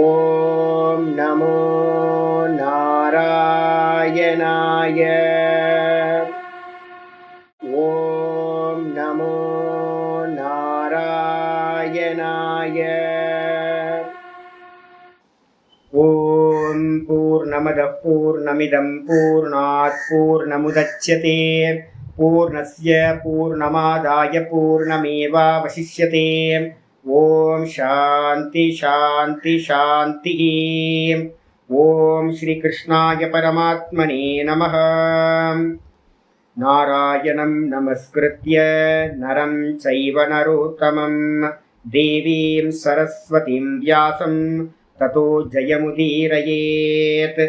ஓம் நமோ நாராயணாய. ஓம் நமோ நாராயணாய. ஓம் பூர்ணமதః பூர்ணமிதம் பூர்ணாத் பூர்ணமுதச்யதே பூர்ணஸ்ய பூர்ணமாதாய பூர்ணமேவாவசிஷ்யதே. ஓம் சாந்தி சாந்தி சாந்தி. ஓம் ஸ்ரீ கிருஷ்ணாய பரமாத்மனே நமः. நாராயணம் நமஸ்கிருத்ய நரம் சைவ நரோத்தமம் தேவீம் சரஸ்வதீம் வியாசம் ததோ ஜயமுதீரயேத்.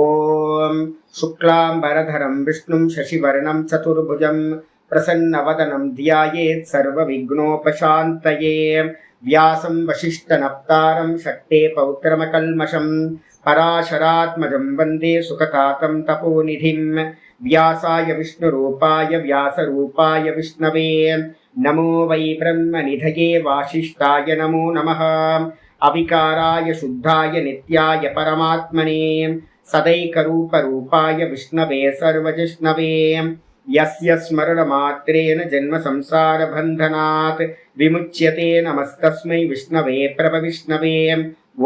ஓம் சுக்லாம்பரதரம் விஷ்ணும் சசிவர்ணம் சதுர்புஜம் பிரசன்னவதனம் த்யாயேத் சர்வவிக்னோபசாந்தயே. வியாசம் வசிஷ்டநப்தாரம் சக்தே பௌத்திரமகல்மஷம் பராசராத்மஜம் வந்தே சுகதாதம் தபோநிதிம். வியாசாய விஷ்ணுரூபாய வியாசரூபாய விஷ்ணவே நமோ வை பிரம்மநிதயே வாசிஷ்டாய நமோ நமः. அவிகாராய சுத்தாய நித்யாய பரமாத்மனே சதைகரூபரூபாய விஷ்ணவே சர்வஜிஷ்ணவே. யஸ்ய ஸ்மரணமாத்ரேன ஜன்ம சம்சார பந்தனாத் விமுச்யதே நமஸ்தஸ்மை விஷ்ணவே பிரபவிஷ்ணவே.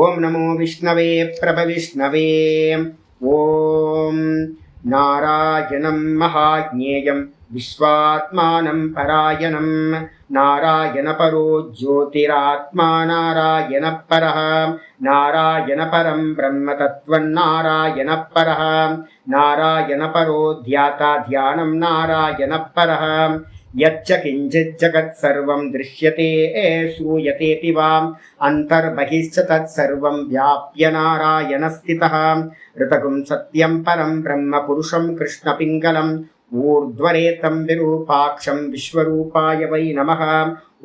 ஓம் நமோ விஷ்ணவே பிரபவிஷ்ணவே. ஓம் நாராயணம் மகாஜ்ஞேயம் விஸ்வாத்மானம் பராயணம் நாராயண பரோ ஜோதிராத்மா நாராயண பரஹ. நாராயண பரம் பிரம்ம தத்வம் நாராயண பரஹ. நாராயண பரோ த்யாதா தியானம் நாராயண பரஹ. யச்ச கிஞ்சித் ஜகத் சர்வம் திருஷ்யதே ஸ்ரூயதேபி வாம் அந்தர்பகிஷ்ச தத் சர்வம் வியாப்ய நாராயண ஸ்திதः. ரிதகும் சத்யம் பரம் பிரம்ம புருஷம் கிருஷ்ண பிங்கலம் ஊர்த்வரேதம் விரூபாக்ஷம் விஸ்வரூபாய வை நமः.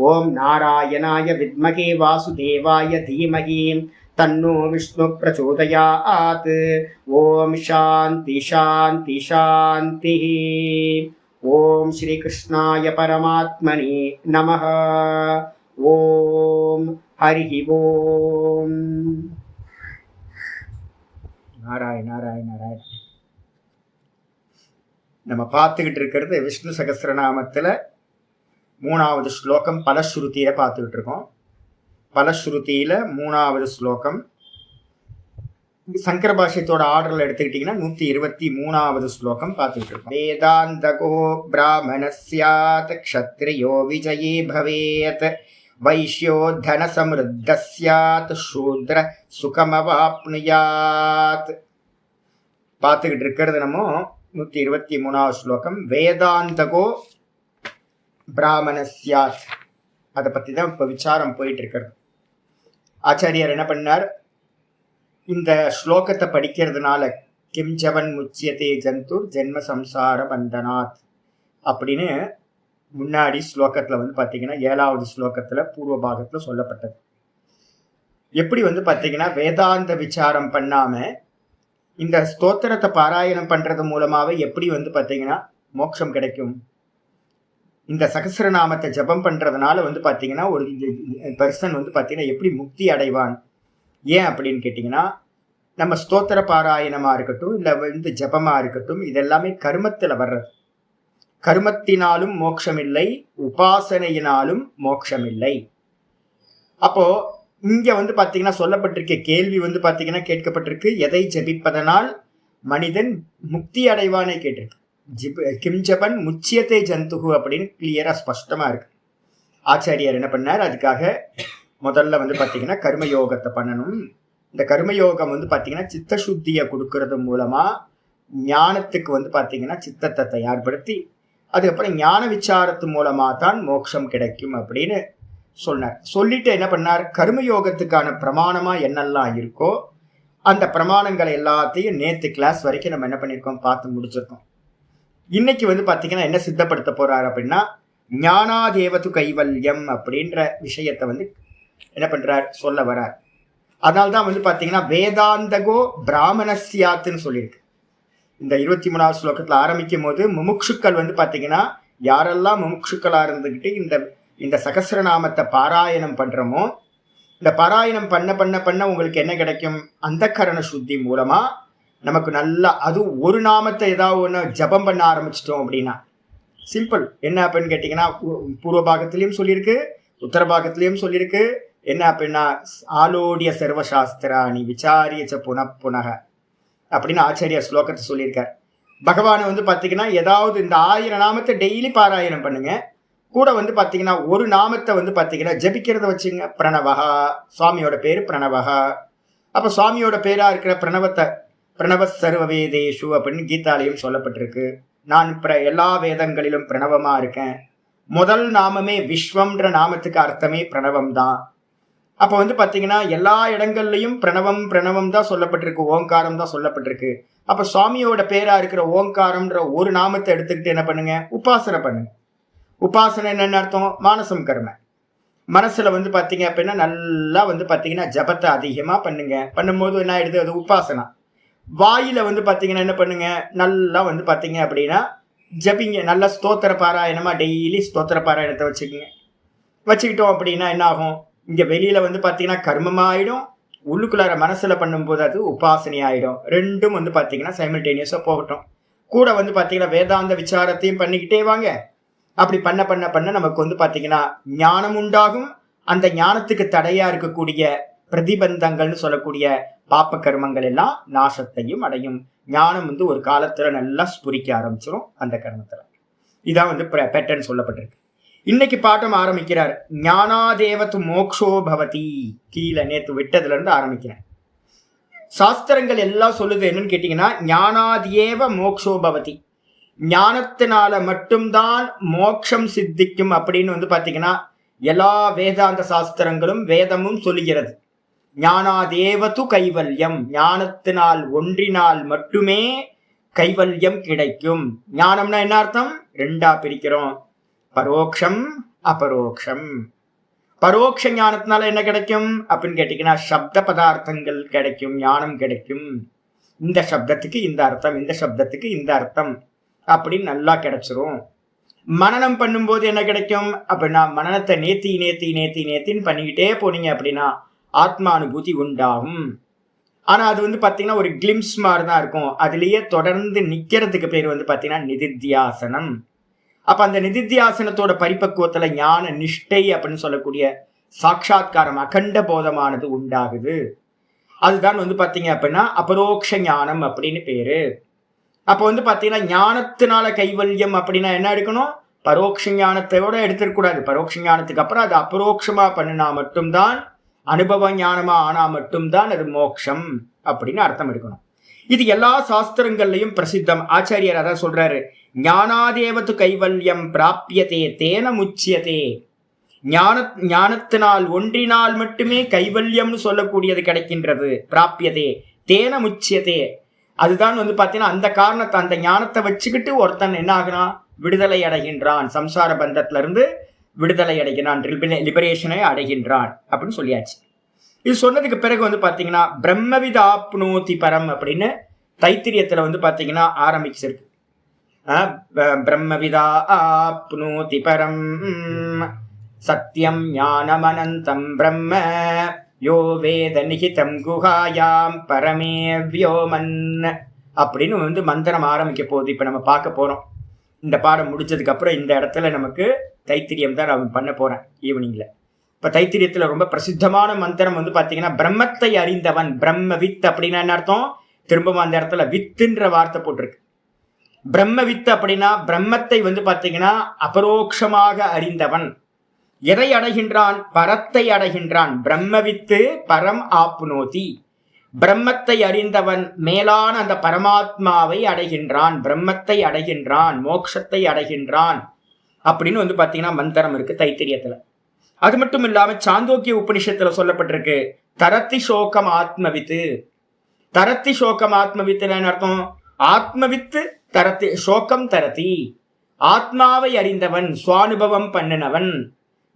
ஓம் நாராயணாய வித்மகே வாசுதேவாய தீமஹி தன்னோ விஷ்ணு பிரச்சோதயாத். ஓம் சாந்தி சாந்தி சாந்தி. ஓம் ஸ்ரீ கிருஷ்ணாய பரமாத்மனே நமः. ஓம் ஹரி ஓம். நாராயண நாராயண நாராயண. நம்ம பார்த்துக்கிட்டு இருக்கிறது விஷ்ணு சகஸ்ரநாமத்தில் 3வது ஸ்லோகம் பலஸ்ருதியை பார்த்துக்கிட்டு இருக்கோம். பலஸ்ருதியில் 3வது ஸ்லோகம். சங்கர பாஷ்யத்தோட ஆர்டரில் எடுத்துக்கிட்டிங்கன்னா 123வது ஸ்லோகம் பார்த்துக்கிட்டு இருக்கோம். வேதாந்தகோ பிராமணஸ்யாத் க்ஷத்ரியோ விஜயீ பவேத் வைஷ்யோ தன சம்ருத்தஸ்யாத் சூத்ர சுகமவாப்னுயாத். பார்த்துக்கிட்டு இருக்கிறது நம்ம 123வது ஸ்லோகம். வேதாந்தகோ பிராமணஸ்யாத், அதை பற்றி தான் இப்போ விசாரம் போயிட்டு இருக்கிறது. ஆச்சாரியர் என்ன பண்ணார், இந்த ஸ்லோகத்தை படிக்கிறதுனால கிம் ஜவன் முச்சியதே ஜந்துர் ஜென்ம சம்சார பந்தனாத் அப்படின்னு முன்னாடி ஸ்லோகத்தில் வந்து பார்த்தீங்கன்னா 7வது ஸ்லோகத்தில் பூர்வ பாகத்தில் சொல்லப்பட்டது. எப்படி வந்து பார்த்தீங்கன்னா வேதாந்த விசாரம் பண்ணாமல் இந்த ஸ்தோத்திரத்தை பாராயணம் பண்ணுறது மூலமாகவே எப்படி வந்து பார்த்தீங்கன்னா மோட்சம் கிடைக்கும். இந்த சகஸ்ரநாமத்தை ஜபம் பண்ணுறதுனால வந்து பார்த்தீங்கன்னா ஒரு பர்சன் வந்து பார்த்தீங்கன்னா எப்படி முக்தி அடைவான். ஏன் அப்படின்னு கேட்டிங்கன்னா, நம்ம ஸ்தோத்திர பாராயணமாக இருக்கட்டும் இல்லை வந்து ஜபமாக இருக்கட்டும், இதெல்லாமே கர்மத்தில் வர்றது. கர்மத்தினாலும் மோட்சம் இல்லை, உபாசனையினாலும் மோட்சம் இல்லை. அப்போது இங்கே வந்து பார்த்தீங்கன்னா சொல்லப்பட்டிருக்க கேள்வி வந்து பார்த்தீங்கன்னா கேட்கப்பட்டிருக்கு, எதை ஜபிப்பதனால் மனிதன் முக்தி அடைவானே கேட்டிருக்கு. கிம் ஜபன் முச்சியத்தை ஜந்துகு அப்படின்னு கிளியராக ஸ்பஷ்டமாக இருக்கு. ஆச்சாரியார் என்ன பண்ணார், அதுக்காக முதல்ல வந்து பார்த்தீங்கன்னா கர்மயோகத்தை பண்ணணும். இந்த கர்மயோகம் வந்து பார்த்தீங்கன்னா சித்த சுத்தியை கொடுக்கறது மூலமாக ஞானத்துக்கு வந்து பார்த்தீங்கன்னா சித்தத்தை தயார்படுத்தி அதுக்கப்புறம் ஞான விசாரத்து மூலமாக தான் மோட்சம் கிடைக்கும் அப்படின்னு சொன்னார். சொல்லிட்டு என்ன பண்ணார், கர்மயோகத்துக்கான பிரமாணமாக என்னெல்லாம் இருக்கோ அந்த பிரமாணங்களை எல்லாத்தையும் நேற்று கிளாஸ் வரைக்கும் நம்ம என்ன பண்ணியிருக்கோம், பார்த்து முடிச்சிருக்கோம். இன்னைக்கு வந்து பார்த்தீங்கன்னா என்ன சித்தப்படுத்த போறார் அப்படின்னா, ஞானாதேவது கைவல்யம் அப்படின்ற விஷயத்தை வந்து என்ன பண்றார் சொல்ல வரார். அதனால்தான் வந்து பார்த்தீங்கன்னா வேதாந்தகோ பிராமணஸ்யாத்துன்னு சொல்லியிருக்கு. இந்த 23வது ஸ்லோகத்தில் ஆரம்பிக்கும் போது முமுட்சுக்கள் வந்து பார்த்தீங்கன்னா யாரெல்லாம் முமுட்சுக்களாக இருந்துக்கிட்டு இந்த சகஸ்ரநாமத்தை பாராயணம் பண்ணுறோமோ, இந்த இந்த பாராயணம் பண்ண பண்ண பண்ண உங்களுக்கு என்ன கிடைக்கும்? அந்த கரண சுத்தி மூலமா நமக்கு நல்லா, அது ஒரு நாமத்தை ஏதாவது ஒன்று ஜபம் பண்ண ஆரம்பிச்சிட்டோம் அப்படின்னா சிம்பிள். என்ன அப்படின்னு கேட்டிங்கன்னா, பூர்வ பாகத்திலையும் சொல்லியிருக்கு, உத்தர பாகத்திலையும் சொல்லியிருக்கு. என்ன அப்படின்னா, ஆலோடிய சர்வசாஸ்திராணி விசாரியச்ச புனப்புனக அப்படின்னு ஆச்சாரிய ஸ்லோகத்தை சொல்லியிருக்கார். பகவானை பார்த்தீங்கன்னா ஏதாவது இந்த 1000 நாமத்தை டெய்லி பாராயணம் பண்ணுங்க. கூட பார்த்தீங்கன்னா ஒரு நாமத்தை பார்த்தீங்கன்னா ஜபிக்கிறத வச்சுங்க. பிரணவகா, சுவாமியோட பேர் பிரணவகா. அப்போ சுவாமியோட பேரா இருக்கிற பிரணவ சர்வ வேதேஷு அப்படின்னு கீதாலையும் சொல்லப்பட்டிருக்கு. நான் எல்லா வேதங்களிலும் பிரணவமா இருக்கேன். முதல் நாமமே விஸ்வம்ன்ற நாமத்துக்கு அர்த்தமே பிரணவம் தான். அப்போ பார்த்தீங்கன்னா எல்லா இடங்கள்லையும் பிரணவம் தான் சொல்லப்பட்டிருக்கு, ஓங்காரம் தான் சொல்லப்பட்டிருக்கு. அப்போ சுவாமியோட பேரா இருக்கிற ஓங்காரம்ன்ற ஒரு நாமத்தை எடுத்துக்கிட்டு என்ன பண்ணுங்க, உபாசனை பண்ணுங்க. உபாசனை என்னென்ன அர்த்தம்? மானசம் கர்ம. மனசுல பார்த்தீங்க அப்படின்னா நல்லா பார்த்தீங்கன்னா ஜபத்தை அதிகமாக பண்ணுங்க. பண்ணும்போது என்ன ஆயிடுது? அது உபாசனா. வாயில பார்த்தீங்கன்னா என்ன பண்ணுங்க, நல்லா பார்த்தீங்க அப்படின்னா ஜபிங்க. நல்லா ஸ்தோத்திர பாராயணமா டெய்லி ஸ்தோத்திர பாராயணத்தை வச்சுக்கிட்டோம் அப்படின்னா என்ன ஆகும்? இங்க வெளியில பார்த்தீங்கன்னா கர்மமாயிடும், உள்ளுக்குள்ளார மனசுல பண்ணும்போது அது உபாசனை ஆயிடும். ரெண்டும் பார்த்தீங்கன்னா சைமல்டேனியஸா போகட்டும். கூட பார்த்தீங்கன்னா வேதாந்த விசாரத்தையும் பண்ணிக்கிட்டே வாங்க. அப்படி பண்ண பண்ண பண்ண நமக்கு பார்த்தீங்கன்னா ஞானம் உண்டாகும். அந்த ஞானத்துக்கு தடையா இருக்கக்கூடிய பிரதிபந்தங்கள்னு சொல்லக்கூடிய பாப்ப கர்மங்கள் எல்லாம் நாசத்தையும் அடையும். ஞானம் ஒரு காலத்துல நல்லா ஸ்புரிக்க ஆரம்பிச்சிடும் அந்த கர்மத்துல. இதான் பேட்டர்ன் சொல்லப்பட்டிருக்கு. இன்னைக்கு பாட்டம் ஆரம்பிக்கிறார். ஞானாதேவத்து மோக்ஷோ பவதி. கீழே நேத்து விட்டதுல இருந்து ஆரம்பிக்கிறேன். சாஸ்திரங்கள் எல்லாம் சொல்லுது என்னன்னு கேட்டீங்கன்னா, ஞானாதேவ மோக்ஷோ பவதி. ஞானத்தினால மட்டும்தான் மோட்சம் சித்திக்கும் அப்படின்னு பாத்தீங்கன்னா எல்லா வேதாந்த சாஸ்திரங்களும் வேதமும் சொல்லுகிறது. ஞானாதேவது கைவல்யம். ஞானத்தினால் ஒன்றினால் மட்டுமே கைவல்யம் கிடைக்கும். ஞானம்னா என்ன அர்த்தம்? ரெண்டா பிரிக்கிறோம், பரோக்ஷம் அபரோக்ஷம். பரோக்ஷ ஞானத்தினால என்ன கிடைக்கும் அப்படின்னு கேட்டீங்கன்னா, சப்த பதார்த்தங்கள் கிடைக்கும், ஞானம் கிடைக்கும். இந்த சப்தத்துக்கு இந்த அர்த்தம், இந்த சப்தத்துக்கு இந்த அர்த்தம் அப்படின்னு நல்லா கிடைச்சிரும். மனனம் பண்ணும்போது என்ன கிடைக்கும் அப்படின்னா, மனனத்தை நேத்தின்னு பண்ணிக்கிட்டே போனீங்க அப்படின்னா ஆத்மானுபூதி உண்டாகும். ஆனா அது பாத்தீங்கன்னா ஒரு கிளிம்ஸ் மாதிரி தான் இருக்கும். அதுலயே தொடர்ந்து நிக்கிறதுக்கு பேர் பாத்தீங்கன்னா நிதித்தியாசனம். அப்ப அந்த நிதித்தியாசனத்தோட பரிபக்குவத்துல ஞான நிஷ்டை அப்படின்னு சொல்லக்கூடிய சாட்சாத்காரம், அகண்ட போதமானது உண்டாகுது. அதுதான் பாத்தீங்க அப்படின்னா அபரோக்ஷ ஞானம் அப்படின்னு பேரு. அப்போ பாத்தீங்கன்னா ஞானத்தினால கைவல்யம் அப்படின்னா என்ன எடுக்கணும்? பரோட்ச ஞானத்தோட எடுத்துக்கூடாது. பரோட்ச ஞானத்துக்கு அப்புறம் அது அபரோக்ஷமா பண்ணினா மட்டும்தான், அனுபவ ஞானமா ஆனா மட்டும்தான் அது மோட்சம் அப்படின்னு அர்த்தம் எடுக்கணும். இது எல்லா சாஸ்திரங்கள்லையும் பிரசித்தம். ஆச்சாரியர் அதான் சொல்றாரு, ஞானாதேவது கைவல்யம் பிராபியதே தேன முச்சியதே. ஞானத்தினால் ஒன்றினால் மட்டுமே கைவல்யம்னு சொல்லக்கூடியது கிடைக்கின்றது. பிராபியதே தேன முச்சியதே. அதுதான் பாத்தீங்கன்னா அந்த காரணத்தை, அந்த ஞானத்தை வச்சுக்கிட்டு ஒருத்தன் என்ன ஆகுறான்? விடுதலை அடைகின்றான். சம்சார பந்தத்துல இருந்து விடுதலை அடைகிறான், லிபரேஷனை அடைகின்றான் அப்படின்னு சொல்லியாச்சு. இது சொன்னதுக்கு பிறகு பாத்தீங்கன்னா பிரம்மவிதாப்னோதி பரம் அப்படின்னு தைத்திரியத்துல பாத்தீங்கன்னா ஆரம்பிச்சிருக்கு. பிரம்மவிதா ஆப்னோதி பரம் சத்தியம் ஞானமனந்தம் பிரம்ம யோ வேத நிகிதம் குஹாயாம் பரமே வியோமன் அப்படின்னு மந்திரம் ஆரம்பிக்க போகுது. இப்ப நம்ம பார்க்க போறோம். இந்த பாடம் முடிச்சதுக்கு அப்புறம் இந்த இடத்துல நமக்கு தைத்திரியம் தான் நான் பண்ண போறேன் ஈவினிங்ல. இப்ப தைத்திரியத்துல ரொம்ப பிரசித்தமான மந்திரம் பாத்தீங்கன்னா பிரம்மத்தை அறிந்தவன். பிரம்ம வித் அப்படின்னா என்ன அர்த்தம்? திரும்பவும் அந்த இடத்துல வித்துன்ற வார்த்தை போட்டிருக்கு. பிரம்ம வித் அப்படின்னா பிரம்மத்தை பாத்தீங்கன்னா அபரோக்ஷமாக அறிந்தவன். எதை அடைகின்றான்? பரத்தை அடைகின்றான். பிரம்மவித்து பரம் ஆப்னோதி. பிரம்மத்தை அறிந்தவன் மேலான அந்த பரமாத்மாவை அடைகின்றான், பிரம்மத்தை அடைகின்றான், மோட்சத்தை அடைகின்றான் அப்படின்னு பாத்தீங்கன்னா மந்திரம் இருக்கு தைத்திரியத்துல. அது மட்டும் இல்லாம சாந்தோக்கிய உபனிஷத்துல சொல்லப்பட்டிருக்கு, தரத்தி சோகம் ஆத்மவித்து. தரத்தி சோகம் ஆத்மவித்து என்ன அர்த்தம்? ஆத்மவித்து தரத்தி சோகம் தரதி. ஆத்மாவை அறிந்தவன், சுவானுபவம் பண்ணினவன்.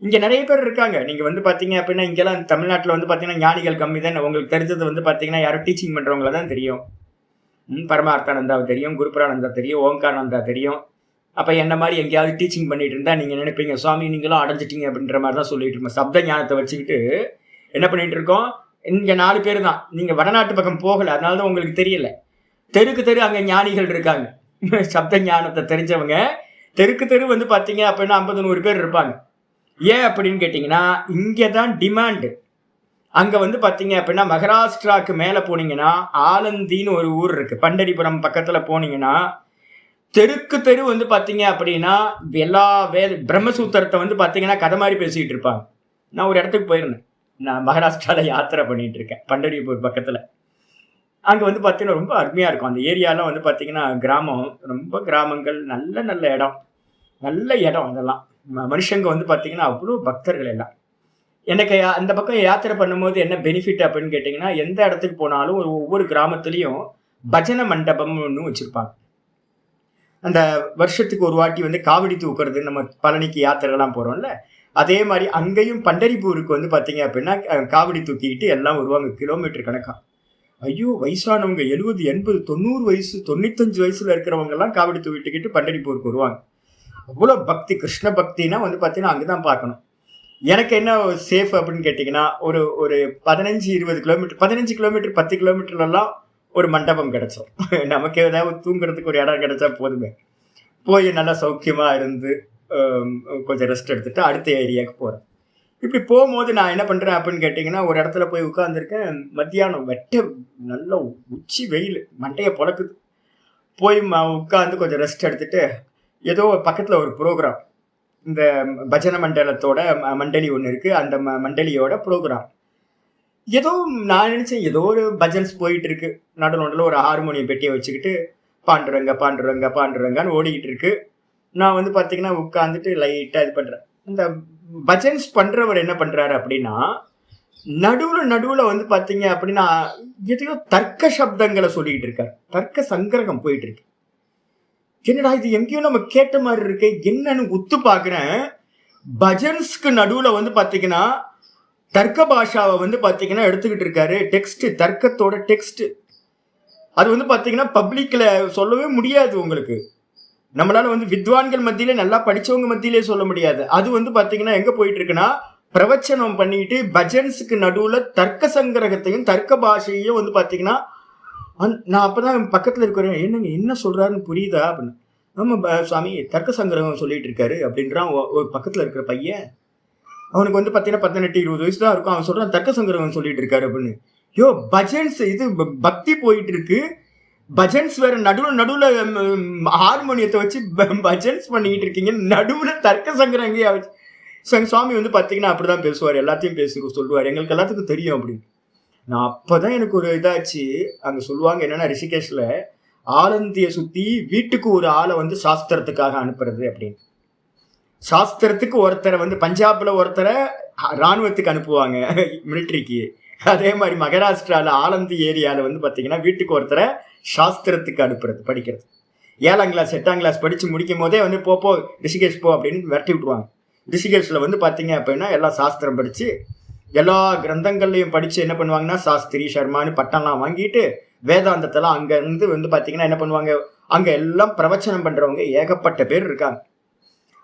இங்க நிறைய பேர் இருக்காங்க. நீங்க பாத்தீங்க அப்படின்னா இங்கெல்லாம் தமிழ்நாட்டுல பாத்தீங்கன்னா ஞானிகள் கம்மி தான். உங்களுக்கு தெரிஞ்சது பாத்தீங்கன்னா யாரும் டீச்சிங் பண்றவங்கள தான் தெரியும். பரமார்த்தானந்தாவை தெரியும், குருபரானந்தா தெரியும், ஓம்காரானந்தா தெரியும். அப்ப என்ன மாதிரி எங்கேயாவது டீச்சிங் பண்ணிட்டு இருந்தா நீங்க நினைப்பீங்க, சுவாமி நீங்களும் அடைஞ்சிட்டீங்க அப்படின்ற மாதிரி தான் சொல்லிட்டு இருக்கோம். சப்த ஞானத்தை வச்சுக்கிட்டு என்ன பண்ணிட்டு இருக்கோம், இங்க 4 பேர் தான். நீங்க வடநாட்டு பக்கம் போகல, அதனாலதான் உங்களுக்கு தெரியல. தெருக்கு தெரு அங்க ஞானிகள் இருக்காங்க. சப்த ஞானத்தை தெரிஞ்சவங்க தெருக்கு தெரு வந்து பாத்தீங்க அப்படின்னா 50-100 பேர் இருப்பாங்க. ஏன் அப்படின்னு கேட்டீங்கன்னா, இங்கதான் டிமாண்ட். அங்க வந்து பாத்தீங்க அப்படின்னா மகாராஷ்டிராவுக்கு மேல போனீங்கன்னா ஆலந்தின்னு ஒரு ஊர் இருக்கு, பண்டரிபுரம் பக்கத்துல போனீங்கன்னா தெருக்கு தெரு வந்து பாத்தீங்க அப்படின்னா எல்லா பிரம்மசூத்திரத்தை வந்து பாத்தீங்கன்னா கதை மாதிரி பேசிட்டு இருப்பாங்க. நான் ஒரு இடத்துக்கு போயிருந்தேன், நான் மகாராஷ்டிரால யாத்திரை பண்ணிட்டு இருக்கேன் பண்டரிபுர் பக்கத்துல. அங்க வந்து பாத்தீங்கன்னா ரொம்ப அருமையா இருக்கும். அந்த ஏரியாலாம் வந்து பாத்தீங்கன்னா கிராமம், ரொம்ப கிராமங்கள், நல்ல நல்ல இடம், நல்ல இடம். அதெல்லாம் மனுஷங்க வந்து பாத்தீங்கன்னா அவ்வளவு பக்தர்கள் எல்லாம். எனக்கு அந்த பக்கம் யாத்திரை பண்ணும்போது என்ன பெனிஃபிட் அப்படின்னு கேட்டீங்கன்னா, எந்த இடத்துக்கு போனாலும் ஒவ்வொரு கிராமத்துலயும் பஜனை மண்டபம் ஒன்று வச்சிருப்பாங்க. அந்த வருஷத்துக்கு ஒரு வாட்டி வந்து காவடி தூக்குறது, நம்ம பழனிக்கு யாத்திரைலாம் போறோம்ல, அதே மாதிரி அங்கேயும் பண்டரிபூருக்கு வந்து பாத்தீங்க அப்படின்னா காவடி தூக்கிக்கிட்டு எல்லாம் வருவாங்க, கிலோமீட்டர் கணக்கா. ஐயோ, வயசானவங்க 70, 80, 90 வயசு, 95 வயசுல இருக்கிறவங்க எல்லாம் காவடி தூக்கிட்டுக்கிட்டு பண்டரிபூருக்கு வருவாங்க. அவ்வளவு பக்தி, கிருஷ்ண பக்தினா வந்து பாத்தீங்கன்னா அங்கதான் பார்க்கணும். எனக்கு என்ன சேஃப் அப்படின்னு கேட்டீங்கன்னா, ஒரு ஒரு 15-20 கிலோமீட்டர், 15 கிலோமீட்டர் 10 கிலோமீட்டர்லாம் ஒரு மண்டபம் கிடைச்சோம். நமக்கு ஏதாவது தூங்குறதுக்கு ஒரு இடம் கிடைச்சா போதுமே. போய் நல்லா சௌக்கியமா இருந்து கொஞ்சம் ரெஸ்ட் எடுத்துட்டு அடுத்த ஏரியாவுக்கு போறேன். இப்படி போகும்போது நான் என்ன பண்றேன் அப்படின்னு கேட்டீங்கன்னா, ஒரு இடத்துல போய் உட்கார்ந்துருக்கேன். மத்தியானம் நல்ல உச்சி வெயில், மண்டையை பொழக்குது. போய் உட்காந்து கொஞ்சம் ரெஸ்ட் எடுத்துட்டு, ஏதோ பக்கத்துல ஒரு ப்ரோக்ராம், இந்த பஜனை மண்டலத்தோட மண்டலி ஒன்று இருக்கு, அந்த மண்டலியோட ப்ரோக்ராம். ஏதோ நான் நினைச்சேன் ஏதோ ஒரு பஜன்ஸ் போயிட்டு இருக்கு, நடுவில் ஒரு ஹார்மோனியம் பெட்டியை வச்சுக்கிட்டு பாண்டுரங்க பாண்டுரங்க பாண்டுரங்கான்னு ஓடிக்கிட்டு இருக்கு. நான் வந்து பார்த்தீங்கன்னா உட்காந்துட்டு லைட்டாக இது பண்ணுறேன். இந்த பஜன்ஸ் பண்ணுறவர் என்ன பண்ணுறாரு அப்படின்னா, நடுவில் வந்து பார்த்தீங்க அப்படின்னா எதையோ தர்க்க சப்தங்களை சொல்லிக்கிட்டு இருக்காரு, தர்க்க சங்கிரகம் போயிட்டு இருக்கு. என்னடா இது எங்கேயும் நம்ம கேட்ட மாதிரி இருக்கு, என்னன்னு உத்து பார்க்குறேன். பஜன்ஸ்க்கு நடுவில் வந்து பார்த்தீங்கன்னா தர்க்க பாஷாவை வந்து பார்த்தீங்கன்னா எடுத்துக்கிட்டு இருக்காரு. டெக்ஸ்ட், தர்க்கத்தோட டெக்ஸ்ட். அது வந்து பார்த்தீங்கன்னா பப்ளிக்ல சொல்லவே முடியாது உங்களுக்கு. நம்மளால வந்து வித்வான்கள் மத்தியிலே, நல்லா படிச்சவங்க மத்தியிலே சொல்ல முடியாது. அது வந்து பார்த்தீங்கன்னா எங்க போயிட்டு இருக்குன்னா, பிரவச்சனம் பண்ணிட்டு பஜன்ஸுக்கு நடுவில் தர்க்க சங்கிரகத்தையும் தர்க்க பாஷையும் வந்து பார்த்தீங்கன்னா, நான் அப்பதான் பக்கத்துல இருக்கிறேன், என்னங்க என்ன சொல்றாருன்னு புரியுதா அப்படின்னு. ஆமா சுவாமி, தர்க்க சங்கிரகம் சொல்லிட்டு இருக்காரு அப்படின்றான் ஒரு பக்கத்துல இருக்கிற பையன். அவனுக்கு வந்து பார்த்தீங்கன்னா 18-20 வயசு தான் இருக்கும். அவன் சொல்றான் தர்க்க சங்கிரகம் சொல்லிட்டு இருக்காரு அப்படின்னு. யோ, பஜன்ஸ் இது பக்தி போயிட்டு இருக்கு, பஜன்ஸ் வேற நடுவுல ஹார்மோனியத்தை வச்சு பஜன்ஸ் பண்ணிக்கிட்டு இருக்கீங்க, நடுவுல தர்க்க சங்கிரகம். சுவாமி வந்து பார்த்தீங்கன்னா அப்படிதான் பேசுவார், எல்லாத்தையும் சொல்லுவார், எங்களுக்கு எல்லாத்துக்கும் தெரியும் அப்படின்னு. நான் அப்பதான் எனக்கு ஒரு இதாச்சு. அங்க சொல்லுவாங்க என்னன்னா, ரிஷிகேஷ்ல ஆலந்திய சுத்தி வீட்டுக்கு ஒரு ஆளை வந்து சாஸ்திரத்துக்காக அனுப்புறது அப்படின்னு. சாஸ்திரத்துக்கு ஒருத்தரை வந்து பஞ்சாப்ல ஒருத்தரை ராணுவத்துக்கு அனுப்புவாங்க, மிலிட்ரிக்கு. அதே மாதிரி மகாராஷ்டிரால ஆலந்தி ஏரியால வந்து பாத்தீங்கன்னா வீட்டுக்கு ஒருத்தரை சாஸ்திரத்துக்கு அனுப்புறது, படிக்கிறது. 7ஆம் கிளாஸ் 8ஆம் கிளாஸ் படிச்சு முடிக்கும் போதே வந்து போ ரிஷிகேஷ் போ அப்படின்னு விரட்டி விட்டுருவாங்க. ரிஷிகேஷ்ல வந்து பாத்தீங்க அப்படின்னா எல்லாம் சாஸ்திரம் படிச்சு, எல்லா கிரந்தங்கள்லையும் படிச்சு என்ன பண்ணுவாங்கன்னா சாஸ்திரி சர்மான்னு பட்டம்லாம் வாங்கிட்டு வேதாந்தத்தெல்லாம் அங்க இருந்து வந்து பாத்தீங்கன்னா என்ன பண்ணுவாங்க, அங்க எல்லாம் பிரவச்சனம் பண்றவங்க ஏகப்பட்ட பேர் இருக்காங்க.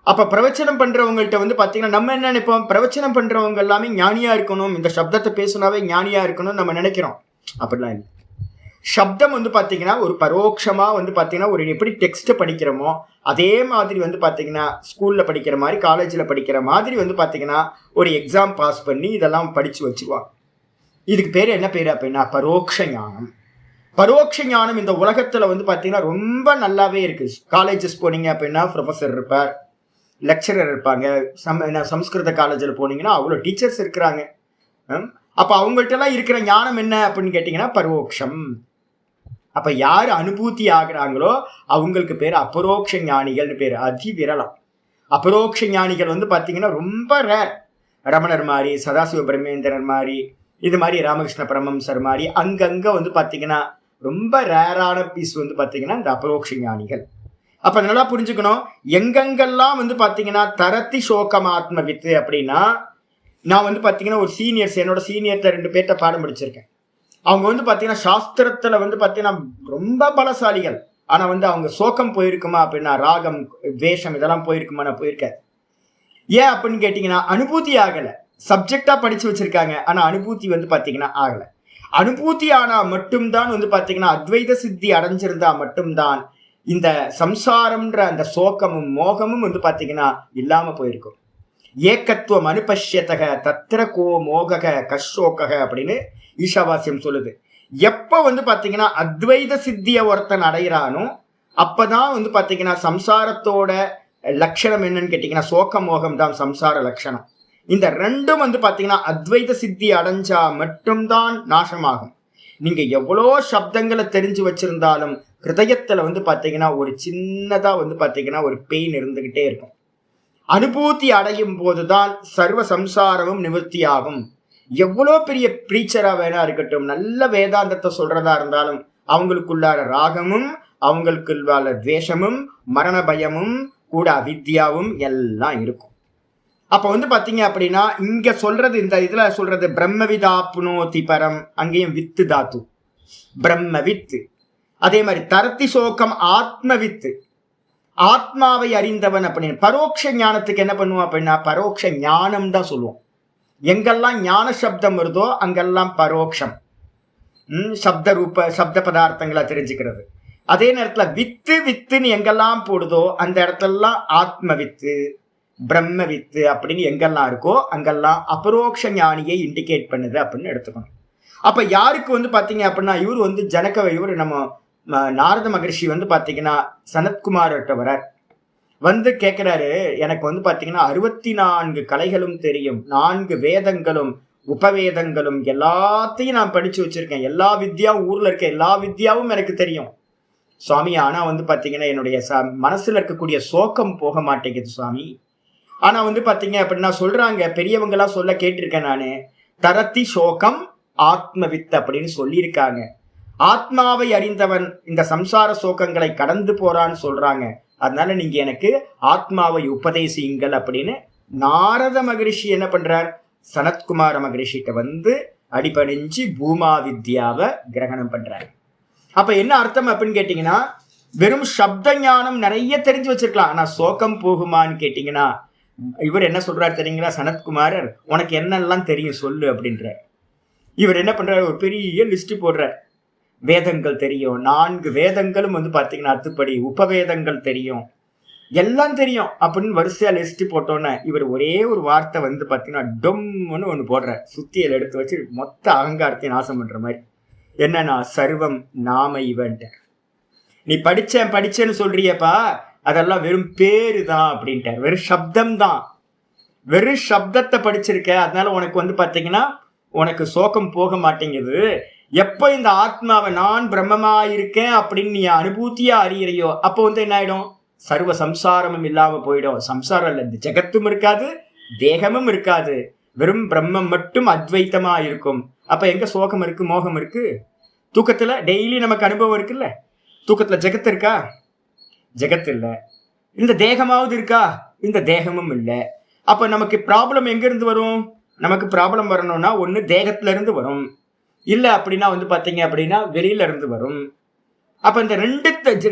அப்ப பிரவச்சனம் பண்றவங்கள்ட்ட வந்து பாத்தீங்கன்னா நம்ம என்ன நினைப்போம், பிரவச்சனம் பண்றவங்க எல்லாமே ஞானியா இருக்கணும், இந்த சப்தத்தை பேசினாவே ஞானியா இருக்கணும் நம்ம நினைக்கிறோம். அப்படிலாம் இல்லை. சப்தம் வந்து பாத்தீங்கன்னா ஒரு பரோட்சமா வந்து பாத்தீங்கன்னா ஒரு எப்படி டெக்ஸ்ட் படிக்கிறோமோ அதே மாதிரி வந்து பாத்தீங்கன்னா ஸ்கூல்ல படிக்கிற மாதிரி, காலேஜ்ல படிக்கிற மாதிரி வந்து பாத்தீங்கன்னா ஒரு எக்ஸாம் பாஸ் பண்ணி இதெல்லாம் படிச்சு வச்சிருவாங்க. இதுக்கு பேரு என்ன பேரு அப்படின்னா பரோட்ச ஞானம். பரோட்ச ஞானம் இந்த உலகத்துல வந்து பாத்தீங்கன்னா ரொம்ப நல்லாவே இருக்கு. காலேஜஸ் போனீங்க அப்படின்னா ப்ரொஃபஸர் இருப்பார், லெக்சரர் இருப்பாங்க. சம்ஸ்கிருத காலேஜில் போனீங்கன்னா அவ்வளோ டீச்சர்ஸ் இருக்கிறாங்க. அப்போ அவங்கள்ட்டெல்லாம் இருக்கிற ஞானம் என்ன அப்படின்னு கேட்டிங்கன்னா பரோட்சம். அப்போ யார் அனுபூதி ஆகிறாங்களோ அவங்களுக்கு பேர் அபரோக்ஷ ஞானிகள்னு பேர், அதி விரலம். அபரோக்ஷ ஞானிகள் வந்து பார்த்தீங்கன்னா ரொம்ப ரேர். ரமணர் மாதிரி, சதாசிவ பிரம்மேந்திரன் மாதிரி, இது மாதிரி ராமகிருஷ்ண பரமஹம்சர் மாதிரி அங்கங்கே வந்து பார்த்தீங்கன்னா ரொம்ப ரேரான பீஸ் வந்து பார்த்தீங்கன்னா இந்த அபரோக்ஷ ஞானிகள். அப்ப நல்லா புரிஞ்சுக்கணும், எங்கெங்கெல்லாம் வந்து பாத்தீங்கன்னா தரத்தி சோகமாத்ம வித்து அப்படின்னா, நான் வந்து பாத்தீங்கன்னா ஒரு சீனியர்ஸ், என்னோட சீனியர்கிட்ட 2 பேர்த்த பாடம் படிச்சிருக்கேன். அவங்க வந்து பாத்தீங்கன்னா சாஸ்திரத்துல வந்து பாத்தீங்கன்னா ரொம்ப பலசாலிகள். ஆனா வந்து அவங்க சோகம் போயிருக்குமா அப்படின்னா, ராகம் வேஷம் இதெல்லாம் போயிருக்குமா, நான் போயிருக்கேன். ஏன் அப்படின்னு கேட்டீங்கன்னா அனுபூதி ஆகலை. சப்ஜெக்டா படிச்சு வச்சிருக்காங்க, ஆனா அனுபூதி வந்து பாத்தீங்கன்னா ஆகல. அனுபூதி ஆனா மட்டும்தான் வந்து பாத்தீங்கன்னா அத்வைத சித்தி அடைஞ்சிருந்தா மட்டும்தான் இந்த சம்சாரம்ன்ற அந்த சோகமும் மோகமும் வந்து பாத்தீங்கன்னா இல்லாம போயிருக்கும். ஏக்கத்துவம் அனுபஷ்யத்தக தத்திர கோ மோகக கஷோக அப்படின்னு ஈஷாவாசியம் சொல்லுது. எப்ப வந்து பாத்தீங்கன்னா அத்வைத சித்திய ஒருத்தன் அடைகிறானோ அப்பதான் வந்து பாத்தீங்கன்னா சம்சாரத்தோட லட்சணம் என்னன்னு கேட்டீங்கன்னா சோக மோகம் தான் சம்சார லட்சணம். இந்த ரெண்டும் வந்து பாத்தீங்கன்னா அத்வைத சித்தி அடைஞ்சா மட்டும்தான் நாசமாகும். நீங்க எவ்வளோ சப்தங்களை தெரிஞ்சு வச்சிருந்தாலும் ஹிருதயத்துல வந்து பாத்தீங்கன்னா ஒரு சின்னதா வந்து பாத்தீங்கன்னா ஒரு பெயின் இருந்துகிட்டே இருக்கும். அனுபூதி அடையும் போதுதான் சர்வ சம்சாரமும் நிவர்த்தி ஆகும். எவ்வளோ பெரிய பிரீச்சரா வேணா இருக்கட்டும், நல்ல வேதாந்தத்தை சொல்றதா இருந்தாலும் அவங்களுக்குள்ளார ராகமும் அவங்களுக்குள்ளார துவேஷமும் மரண பயமும் கூட அவித்யாவும் எல்லாம் இருக்கும். அப்ப வந்து பாத்தீங்க அப்படின்னா இங்க சொல்றது, இந்த இதுல சொல்றது பிரம்மவிதாப்னோதி பரம், அங்கேயும் வித்து தாத்து பிரம்மவித்து. அதே மாதிரி தரத்தி சோகம் ஆத்மவித்து, ஆத்மாவை அறிந்தவன் அப்படின்னு. பரோட்ச ஞானத்துக்கு என்ன பண்ணுவோம் அப்படின்னா பரோட்ச ஞானம் தான் சொல்லுவோம். எங்கெல்லாம் ஞான சப்தம் வருதோ அங்கெல்லாம் பரோட்சம், சப்த ரூப சப்த பதார்த்தங்களை தெரிஞ்சுக்கிறது. அதே நேரத்துல வித்து வித்துன்னு எங்கெல்லாம் போடுதோ அந்த இடத்துலலாம் ஆத்ம வித்து பிரம்ம வித்து அப்படின்னு எங்கெல்லாம் இருக்கோ அங்கெல்லாம் அபரோக்ஷ ஞானியை இண்டிகேட் பண்ணுது அப்படின்னு எடுத்துக்கணும். அப்ப யாருக்கு வந்து பாத்தீங்க அப்படின்னா இவர் வந்து இவர் நம்ம நாரத மகரிஷி வந்து பாத்தீங்கன்னா சனத்குமார்கிட்ட வரார். வந்து கேட்கிறாரு, எனக்கு வந்து பாத்தீங்கன்னா 64 கலைகளும் தெரியும், 4 வேதங்களும் உபவேதங்களும் எல்லாத்தையும் நான் படிச்சு வச்சிருக்கேன், எல்லா வித்யாவும் ஊர்ல இருக்க எல்லா வித்யாவும் எனக்கு தெரியும் சுவாமி. ஆனா வந்து பாத்தீங்கன்னா என்னுடைய மனசுல இருக்கக்கூடிய சோகம் போக மாட்டேங்குது சுவாமி. ஆனா வந்து பாத்தீங்க அப்படின்னா சொல்றாங்க, பெரியவங்க எல்லாம் சொல்ல கேட்டிருக்கேன் நானு, தரத்தி சோகம் ஆத்மவித் அப்படின்னு சொல்லியிருக்காங்க. ஆத்மாவை அறிந்தவன் இந்த சம்சார சோகங்களை கடந்து போறான்னு சொல்றாங்க. அதனால நீங்க எனக்கு ஆத்மாவை உபதேசியுங்கள் அப்படின்னு நாரத மகரிஷி என்ன பண்றார், சனத்குமார மகரிஷிட்ட வந்து அடிபணிஞ்சு பூமா வித்யாவை கிரகணம் பண்றாரு. அப்ப என்ன அர்த்தம் அப்படின்னு கேட்டீங்கன்னா, வெறும் சப்த ஞானம் நிறைய தெரிஞ்சு வச்சிருக்கலாம், ஆனா சோகம் போகுமான்னு கேட்டீங்கன்னா இவர் என்ன சொல்றாரு தெரியுங்களா, சனத்குமாரர் உனக்கு என்னெல்லாம் தெரியும் சொல்லு அப்படின்ற. இவர் என்ன பண்றாரு, ஒரு பெரிய லிஸ்ட் போடுறார். வேதங்கள் தெரியும், 4 வேதங்களும் வந்து பாத்தீங்கன்னா அத்துப்படி, உபவேதங்கள் தெரியும், எல்லாம் தெரியும் அப்படின்னு வரிசையா லிஸ்ட் போட்டோன்னே இவர் ஒரே ஒரு வார்த்தை வந்து பாத்தீங்கன்னா டொம்னு ஒண்ணு போடுற, சுத்தியல் எடுத்து வச்சு மொத்த அகங்காரத்தையும் நாசம் பண்ற மாதிரி. என்னன்னா சர்வம் நாம இவன்ட்ட, நீ படிச்சேன்னு சொல்றியப்பா, அதெல்லாம் வெறும் பேரு தான் அப்படின்ட்டார். வெறும் சப்தம் தான், வெறும் சப்தத்தை படிச்சிருக்க, அதனால உனக்கு வந்து பாத்தீங்கன்னா உனக்கு சோகம் போக மாட்டேங்குது. எப்ப இந்த ஆத்மாவை நான் பிரம்மமா இருக்கேன் அப்படின்னு நீ அனுபூதியா அறியறையோ அப்போ வந்து என்ன ஆயிடும், சர்வ சம்சாரமும் இல்லாம போயிடும். சம்சாரம் இல்ல, இந்த ஜெகத்தும் இருக்காது, தேகமும் இருக்காது, வெறும் பிரம்மம் மட்டும் அத்வைத்தமா இருக்கும். அப்ப எங்க சோகம் இருக்கு, மோகம் இருக்கு? தூக்கத்துல டெய்லி நமக்கு அனுபவம் இருக்குல்ல, தூக்கத்துல ஜெகத்து இருக்கா? ஜெகத்து இல்ல. இந்த தேகமாவது இருக்கா? இந்த தேகமும் இல்லை. அப்ப நமக்கு ப்ராப்ளம் எங்க இருந்து வரும்? நமக்கு ப்ராப்ளம் வரணும்னா ஒண்ணு தேகத்துல இருந்து வரும், இல்ல அப்படின்னா வந்து பாத்தீங்க அப்படின்னா வெளியில இருந்து வரும். அப்ப இந்த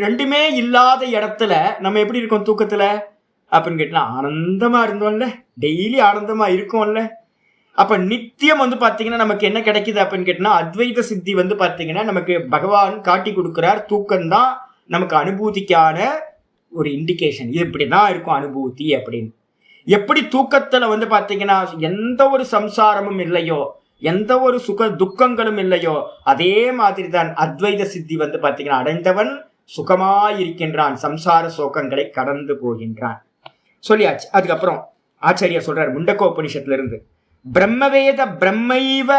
ரெண்டுமே இல்லாத இடத்துல நம்ம எப்படி இருக்கோம் தூக்கத்துல அப்படின்னு கேட்டா, ஆனந்தமா இருந்தோம்ல, டெய்லி ஆனந்தமா இருக்கோம்ல. அப்ப நித்தியம் வந்து பாத்தீங்கன்னா நமக்கு என்ன கிடைக்குது அப்படின்னு கேட்டா, அத்வைத சித்தி வந்து பாத்தீங்கன்னா நமக்கு பகவான் காட்டி கொடுக்கிறார். தூக்கம்தான் நமக்கு அனுபூதிக்கான ஒரு இண்டிகேஷன், இது இப்படிதான் இருக்கும் அனுபூதி அப்படின்னு. எப்படி தூக்கத்துல வந்து பாத்தீங்கன்னா எந்த ஒரு சம்சாரமும் இல்லையோ, எந்த ஒரு சுக துக்கங்களும் இல்லையோ, அதே மாதிரி தான் அத்வைத சித்தி வந்து பாத்தீங்கன்னா அடைந்தவன் சுகமாயிருக்கின்றான், சம்சார சோகங்களை கடந்து போகின்றான் சொல்லியாச்சு. அதுக்கப்புறம் ஆச்சாரியார் சொல்றார் முண்டகோபனிஷத்துல இருந்து, பிரம்மவேத பிரம்மைவ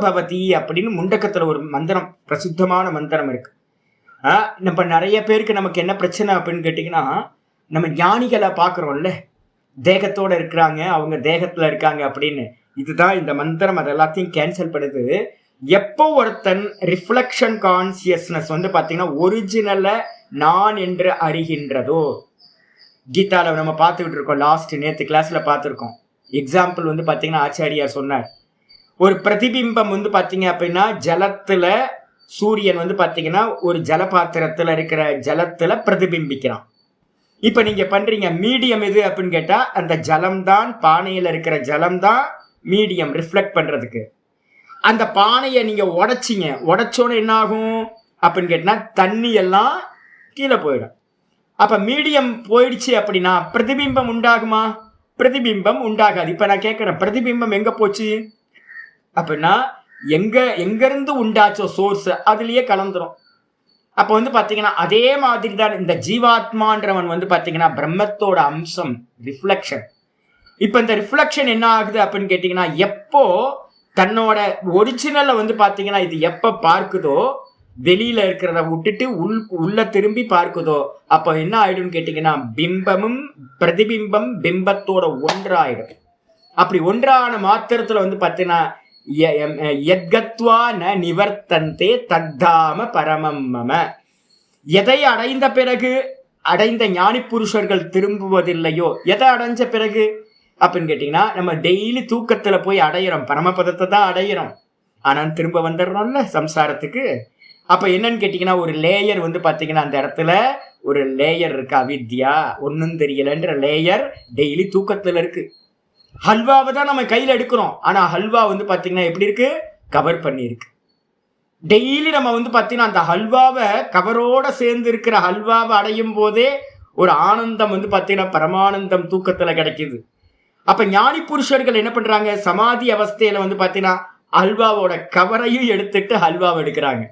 பவதி அப்படின்னு முண்டக்கத்துல ஒரு மந்திரம், பிரசித்தமான மந்திரம் இருக்கு. நம்ம நிறைய பேருக்கு நமக்கு என்ன பிரச்சனை அப்படின்னு கேட்டீங்கன்னா, நம்ம ஞானிகளை பாக்குறோம்ல, தேகத்தோட இருக்கிறாங்க, அவங்க தேகத்துல இருக்காங்க அப்படின்னு. இதுதான் இந்த மந்திரம் அது எல்லாத்தையும் கேன்சல் பண்ணுது. எப்போ ஒருத்தன் ரிஃப்ளெக்ஷன் கான்சியஸ்னஸ் வந்து பாத்தீங்கன்னா ஒரிஜினலை நான் என்று அறிகின்றதோ, கீதால நம்ம பார்த்துக்கிட்டு இருக்கோம், நேற்று கிளாஸ்ல பார்த்துருக்கோம். எக்ஸாம்பிள் வந்து பாத்தீங்கன்னா ஆச்சாரியார் சொன்னார், ஒரு பிரதிபிம்பம் வந்து பாத்தீங்க அப்படின்னா ஜலத்துல, சூரியன் வந்து பாத்தீங்கன்னா ஒரு ஜலபாத்திரத்துல இருக்கிற ஜலத்துல பிரதிபிம்பிக்கிறான். இப்ப நீங்க பண்றீங்க மீடியம் எது அப்படின்னு கேட்டா அந்த ஜலம் தான், பானையில இருக்கிற ஜலம் தான் மீடியம் ரிஃப்ளெக்ட் பண்றதுக்கு. அந்த பானையை நீங்க உடைச்சிங்க, உடைச்சோன்னு என்ன ஆகும் அப்படின்னு கேட்டா தண்ணி எல்லாம் கீழே போயிடும். அப்ப மீடியம் போயிடுச்சு அப்படின்னா பிரதிபிம்பம் உண்டாகுமா? பிரதிபிம்பம் உண்டாகாது. இப்ப நான் கேட்கிறேன், பிரதிபிம்பம் எங்க போச்சு அப்படின்னா எங்கிருந்து உண்டாச்சோ சோர்ஸ் அதுலயே கலந்துரும். அப்ப வந்து பாத்தீங்கன்னா அதே மாதிரி தான் இந்த ஜீவாத்மான்றவன் வந்து பாத்தீங்கன்னா பிரம்மத்தோட அம்சம், ரிஃப்ளெக்ஷன். இப்ப இந்த ரிஃப்ளெக்ஷன் என்ன ஆகுது அப்படின்னு கேட்டீங்கன்னா எப்போ தன்னோட ஒரிஜினலை வந்து பாத்தீங்கன்னா இது எப்ப பார்க்குதோ, வெளியில இருக்கிறத விட்டுட்டு உள்ள திரும்பி பார்க்குதோ, அப்ப என்ன ஆயிடும் கேட்டீங்கன்னா பிம்பமும் பிரதிபிம்பம் பிம்பத்தோட ஒன்றாயிடும். அப்படி ஒன்றான மாத்திரத்துல வந்து பாத்தீங்கன்னா யத்கத்வா ந நிவர்த்தந்தே தத்தாம பரமம் மம. எதை அடைந்த பிறகு அடைந்த ஞானி புருஷர்கள் திரும்புவதில்லையோ, எதை அடைஞ்ச பிறகு அப்படின்னு கேட்டீங்கன்னா நம்ம டெய்லி தூக்கத்துல போய் அடையிறோம், பரமபதத்தை தான் அடையிறோம். ஆனா திரும்ப வந்துடுறோம்ல சம்சாரத்துக்கு. அப்ப என்னன்னு கேட்டீங்கன்னா ஒரு லேயர் வந்து பாத்தீங்கன்னா அந்த இடத்துல ஒரு லேயர் இருக்கு, அவித்யா, ஒன்னும் தெரியலன்ற லேயர் டெய்லி தூக்கத்துல இருக்கு. ஹல்வாவை தான் நம்ம கையில எடுக்கிறோம், ஆனா ஹல்வா வந்து பாத்தீங்கன்னா எப்படி இருக்கு, கவர் பண்ணி இருக்கு. டெய்லி நம்ம வந்து பாத்தீங்கன்னா அந்த ஹல்வாவை கவரோட சேர்ந்து இருக்கிற ஹல்வாவை அடையும் போதே ஒரு ஆனந்தம் வந்து பாத்தீங்கன்னா பரமானந்தம் தூக்கத்துல கிடைக்குது. அப்ப ஞானி புருஷர்கள் என்ன பண்றாங்க, சமாதி அவஸ்தையில வந்து பாத்தீங்கன்னா ஹல்வாவோட கவரையும் எடுத்துட்டு ஹல்வாவை எடுக்கிறாங்க.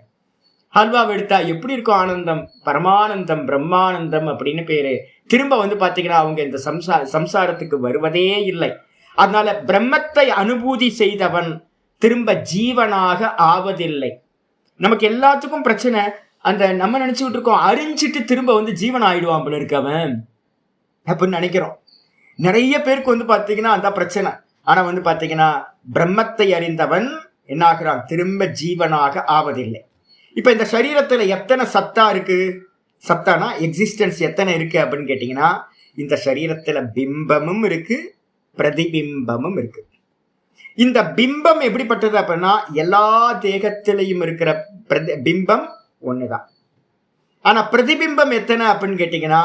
ஹல்வாவை எடுத்தா எப்படி இருக்கும் ஆனந்தம், பரமானந்தம், பிரம்மானந்தம் அப்படின்னு பேரு. திரும்ப வந்து பாத்தீங்கன்னா அவங்க இந்த சம்சாரத்துக்கு வருவதே இல்லை. அதனால பிரம்மத்தை அனுபூதி செய்தவன் திரும்ப ஜீவனாக ஆவதில்லை. நமக்கு எல்லாத்துக்கும் பிரச்சனை, அந்த நம்ம நினைச்சுக்கிட்டு இருக்கோம் அறிஞ்சிட்டு திரும்ப வந்து ஜீவன் ஆயிடுவான் போல இருக்கு அவன் அப்படின்னு நினைக்கிறோம். நிறைய பேருக்கு வந்து பாத்தீங்கன்னா அந்த பிரச்சனை. ஆனா வந்து பாத்தீங்கன்னா பிரம்மத்தை அறிந்தவன் என்ன ஆகிறான், திரும்ப ஜீவனாக ஆவதில்லை. இப்ப இந்த சரீரத்துல எத்தனை சத்தா இருக்கு, சத்தானா எக்ஸிஸ்டன்ஸ் எத்தனை இருக்கு அப்படின்னு கேட்டீங்கன்னா இந்த சரீரத்துல பிம்பமும் இருக்கு, பிரதிபிம்பமும் இருக்கு. இந்த பிம்பம் எப்படிப்பட்டது அப்படின்னா எல்லா தேகத்திலையும் இருக்கிற பிம்பம் ஒண்ணுதான். ஆனா பிரதிபிம்பம் எத்தனை அப்படின்னு கேட்டீங்கன்னா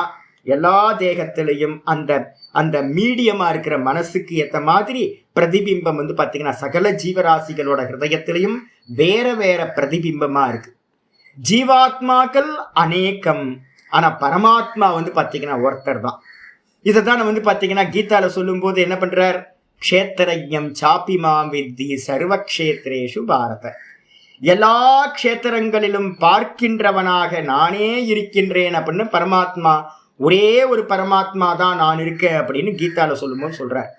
எல்லா தேகத்திலையும் அந்த அந்த மீடியமா இருக்கிற மனசுக்கு ஏத்த மாதிரி பிரதிபிம்பம் வந்து பாத்தீங்கன்னா சகல ஜீவராசிகளோட ஹிருதயத்திலையும் வேற வேற பிரதிபிம்பமா இருக்கு. ஜீவாத்மாக்கள் அநேகம், ஆனா பரமாத்மா வந்து பாத்தீங்கன்னா ஒருத்தர் தான். இதைதான் வந்து பாத்தீங்கன்னா கீதால சொல்லும் போது என்ன பண்றார், க்ஷேத்திரஜ்ஞம் சாப்பி மாம் வித்தி சர்வக்ஷேத்ரேஷு பாரத. எல்லா க்ஷேத்திரங்களிலும் பார்க்கின்றவனாக நானே இருக்கின்றேன் அப்படின்னு பரமாத்மா, ஒரே ஒரு பரமாத்மா தான் நான் இருக்கேன் அப்படின்னு கீதால சொல்லும்போது சொல்றார்.